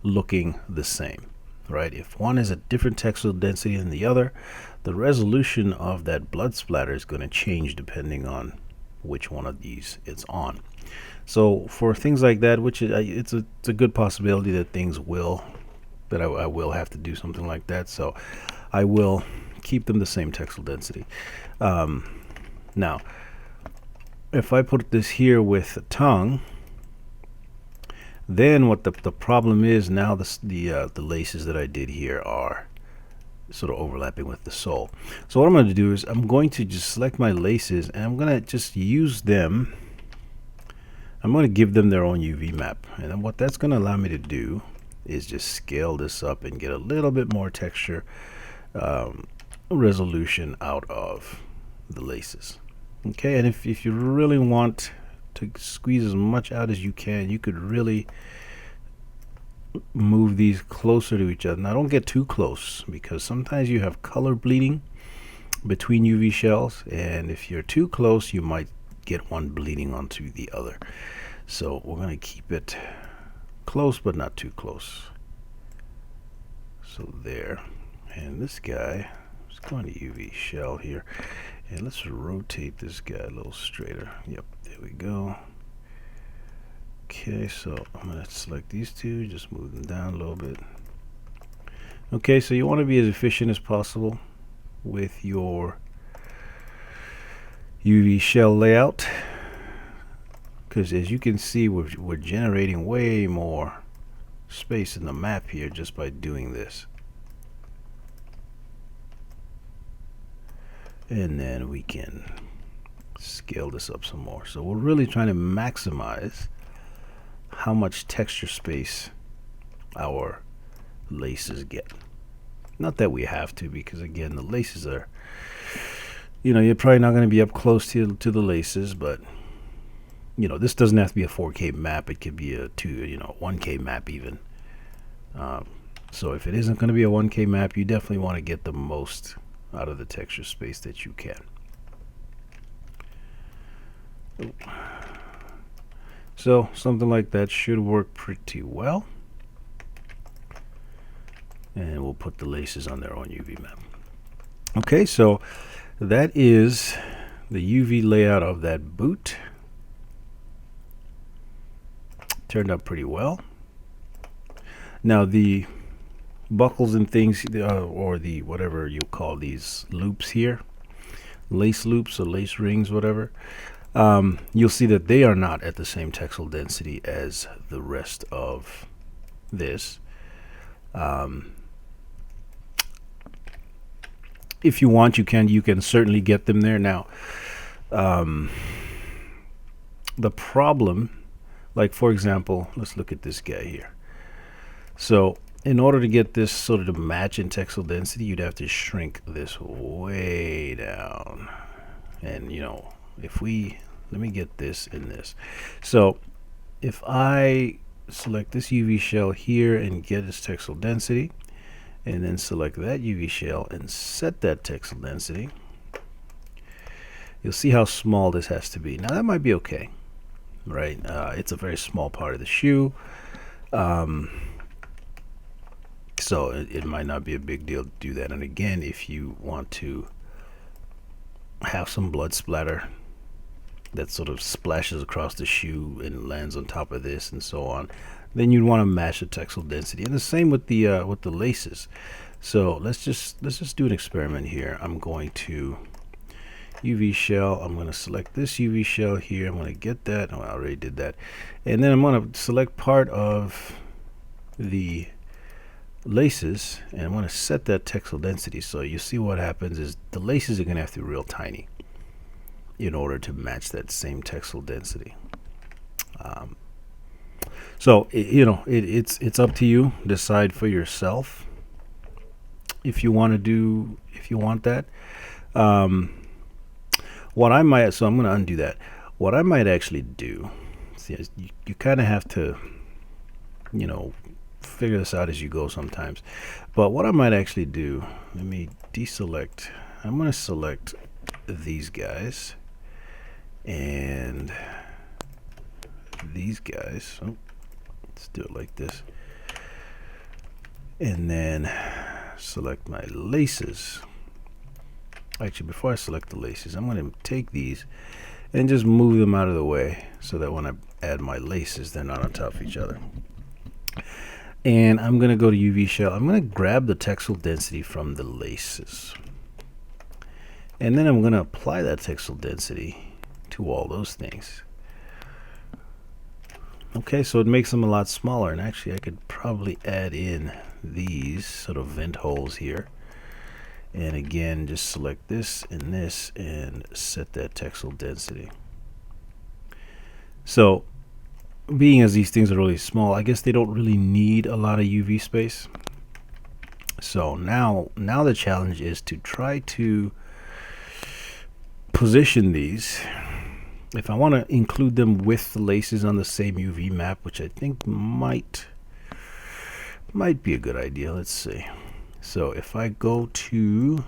looking the same, right? If one has a different texel density than the other, the resolution of that blood splatter is going to change depending on which one of these it's on. So for things like that, which is it's a good possibility that I will have to do something like that. So I will keep them the same texel density. Now, if I put this here with the tongue, then what the problem is now, the laces that I did here are sort of overlapping with the sole. So what I'm going to do is I'm going to just select my laces and I'm going to just use them. I'm going to give them their own UV map, and then what that's going to allow me to do is just scale this up and get a little bit more texture resolution out of the laces. Okay, and if you really want to squeeze as much out as you can, you could really move these closer to each other. Now don't get too close, because sometimes you have color bleeding between UV shells, and if you're too close you might get one bleeding onto the other. So we're going to keep it close but not too close. So there, and this guy is going to UV shell here. And let's rotate this guy a little straighter. Yep, there we go. Okay, so I'm going to select these two, just move them down a little bit. Okay, so you want to be as efficient as possible with your UV shell layout, because as you can see, we're generating way more space in the map here just by doing this. And then we can scale this up some more. So we're really trying to maximize how much texture space our laces get. Not that we have to, because again, the laces are, you know, you're probably not going to be up close to the laces, but you know, this doesn't have to be a 4K map. It could be a 1K map even. So if it isn't going to be a 1K map, you definitely want to get the most out of the texture space that you can. So something like that should work pretty well. And we'll put the laces on their own UV map. Okay, so that is the UV layout of that boot. Turned out pretty well. Now the buckles and things, or the whatever you call these loops here, lace loops or lace rings, whatever, you'll see that they are not at the same texel density as the rest of this. If you want, you can certainly get them there. Now the problem, like for example, let's look at this guy here. So in order to get this sort of to match in texel density, you'd have to shrink this way down. And you know, if we, let me get this in this. So if I select this UV shell here and get its texel density, and then select that UV shell and set that texel density, you'll see how small this has to be. Now that might be okay, right? It's a very small part of the shoe. So it might not be a big deal to do that. And again, if you want to have some blood splatter that sort of splashes across the shoe and lands on top of this and so on, then you'd want to match the texel density. And the same with the laces. So let's just do an experiment here. I'm going to UV shell. I'm going to select this UV shell here. I'm going to get that. Oh, I already did that. And then I'm going to select part of the laces, and I'm going to set that texel density. So you see what happens is the laces are going to have to be real tiny in order to match that same texel density. So it's up to you. Decide for yourself if you want that. What I might, so I'm going to undo that. What I might actually do, see, you kind of have to, figure this out as you go sometimes. But what I might actually do, let me deselect. I'm going to select these guys and these guys. Oh, let's do it like this. And then select my laces. Actually, before I select the laces, I'm going to take these and just move them out of the way so that when I add my laces, they're not on top of each other. And I'm going to go to UV shell. I'm going to grab the texel density from the laces. And then I'm going to apply that texel density to all those things. Okay, so it makes them a lot smaller. And actually, I could probably add in these sort of vent holes here. And again, just select this and set that texel density. So being as these things are really small, I guess they don't really need a lot of UV space. So now the challenge is to try to position these. If I want to include them with the laces on the same UV map, which I think might be a good idea. Let's see. So if I go to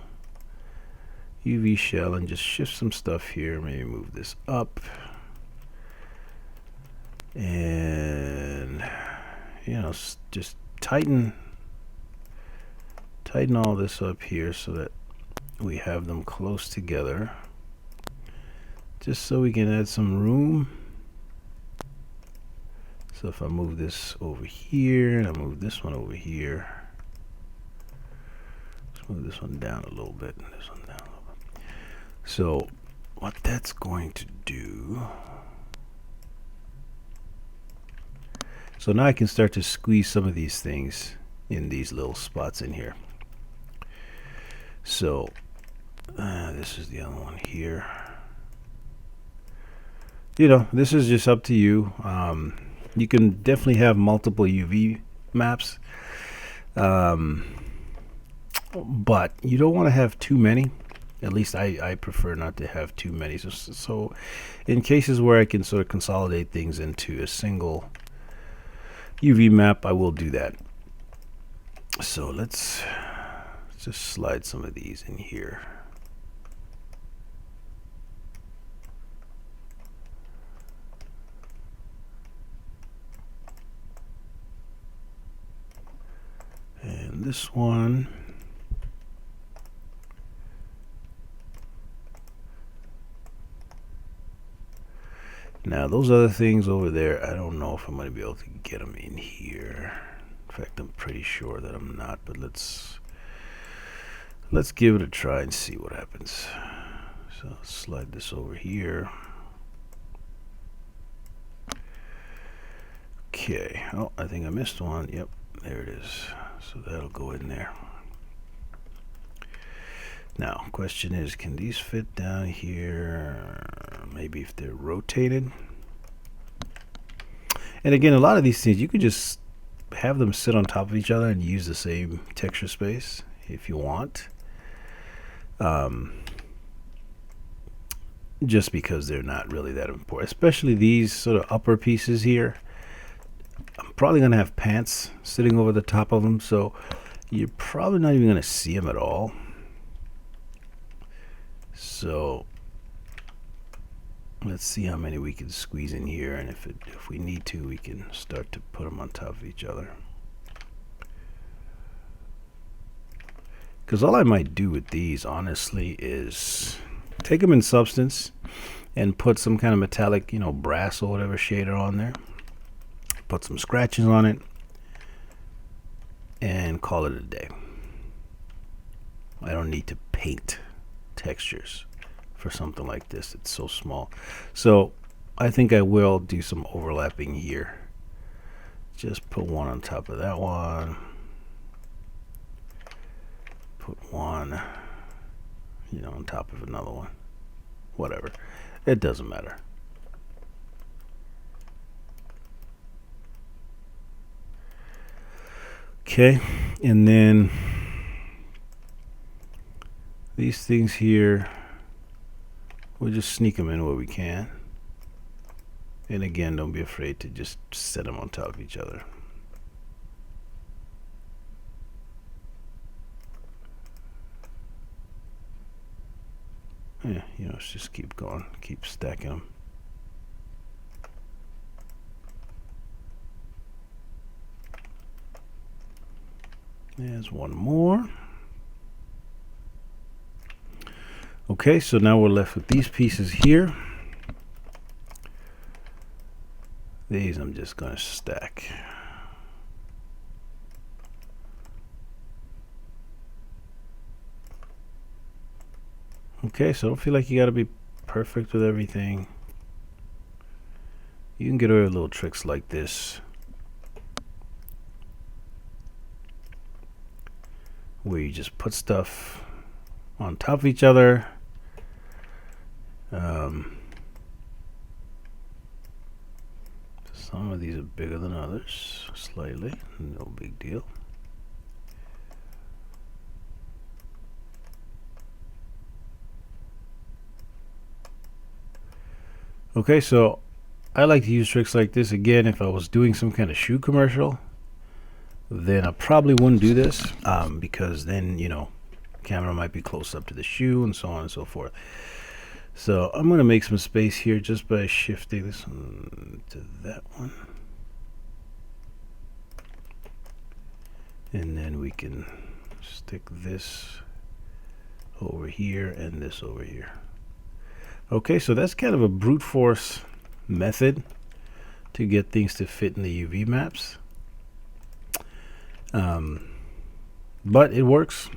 UV shell and just shift some stuff here, maybe move this up, and just tighten all this up here so that we have them close together, just so we can add some room. So if I move this over here and I move this one over here, let's move this one down a little bit and this one down a little bit. So what that's going to do, so now I can start to squeeze some of these things in these little spots in here. So this is the other one here. This is just up to you. You can definitely have multiple UV maps, but you don't want to have too many. At least I prefer not to have too many. So in cases where I can sort of consolidate things into a single UV map, I will do that. So let's just slide some of these in here. And this one. Now those other things over there, I don't know if I'm going to be able to get them in here. In fact, I'm pretty sure that I'm not, but let's give it a try and see what happens. So slide this over here. Okay. Oh, I think I missed one. Yep, there it is. So that'll go in there. Now, question is, can these fit down here? Maybe if they're rotated. And again, a lot of these things, you could just have them sit on top of each other and use the same texture space if you want. Just because they're not really that important. Especially these sort of upper pieces here. I'm probably going to have pants sitting over the top of them, so you're probably not even going to see them at all. So let's see how many we can squeeze in here, and if we need to, we can start to put them on top of each other. Because all I might do with these, honestly, is take them in substance and put some kind of metallic, brass or whatever shader on there. Put some scratches on it and call it a day. I don't need to paint textures for something like this. It's so small. So I think I will do some overlapping here. Just put one on top of that one. put one, you know, on top of another one. Whatever. It doesn't matter. Okay, and then these things here, we'll just sneak them in where we can. And again, don't be afraid to just set them on top of each other. Yeah, you know, let's just keep going, keep stacking them. There's one more. Okay, so now we're left with these pieces here. These I'm just going to stack. Okay, so don't feel like you got to be perfect with everything. You can get away with little tricks like this, where you just put stuff on top of each other. Some of these are bigger than others, slightly, no big deal. Okay, so I like to use tricks like this. Again, if I was doing some kind of shoe commercial, then I probably wouldn't do this, because then, you know, camera might be close up to the shoe and so on and so forth. So I'm going to make some space here just by shifting this one to that one. And then we can stick this over here and this over here. Okay, so that's kind of a brute force method to get things to fit in the UV maps. But it works.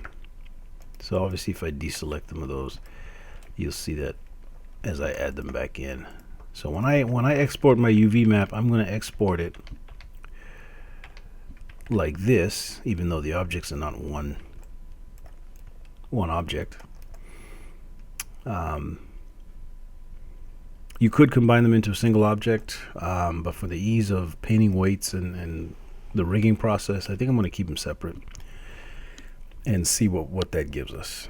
So obviously if I deselect them of those, you'll see that as I add them back in. So when I export my UV map, I'm going to export it like this, even though the objects are not one object. You could combine them into a single object, but for the ease of painting weights and the rigging process, I think I'm going to keep them separate and see what that gives us.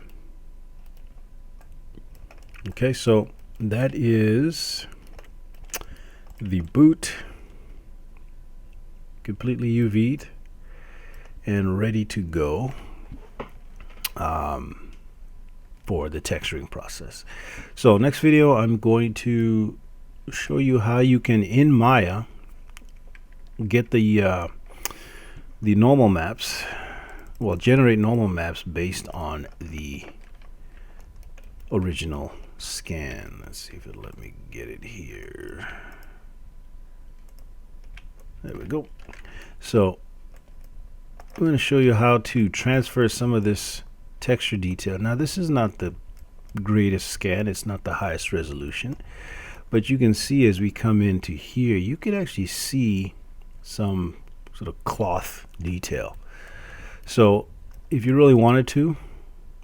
Okay, so that is the boot completely UV'd and ready to go for the texturing process. So next video, I'm going to show you how you can, in Maya, get the normal maps, well, generate normal maps based on the original scan. Let's see if it'll let me get it here. There we go. So I'm going to show you how to transfer some of this texture detail. Now this is not the greatest scan, it's not the highest resolution, but you can see as we come into here, you can actually see some sort of cloth detail. So if you really wanted to,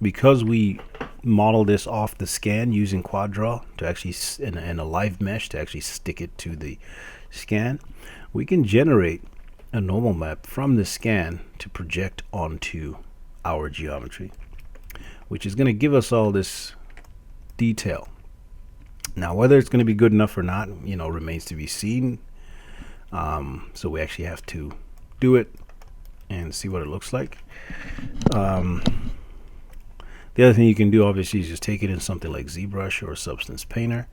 because we model this off the scan using quad draw to actually and a live mesh to actually stick it to the scan, we can generate a normal map from the scan to project onto our geometry, which is going to give us all this detail. Now whether it's going to be good enough or not, you know, remains to be seen. So we actually have to do it and see what it looks like. The other thing you can do obviously is just take it in something like ZBrush or Substance Painter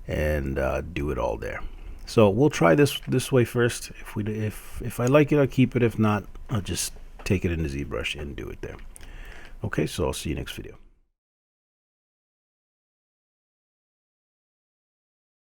and do it all there. So we'll try this way first. If I like it, I'll keep it. If not, I'll just take it into ZBrush and do it there. Okay, so I'll see you next video.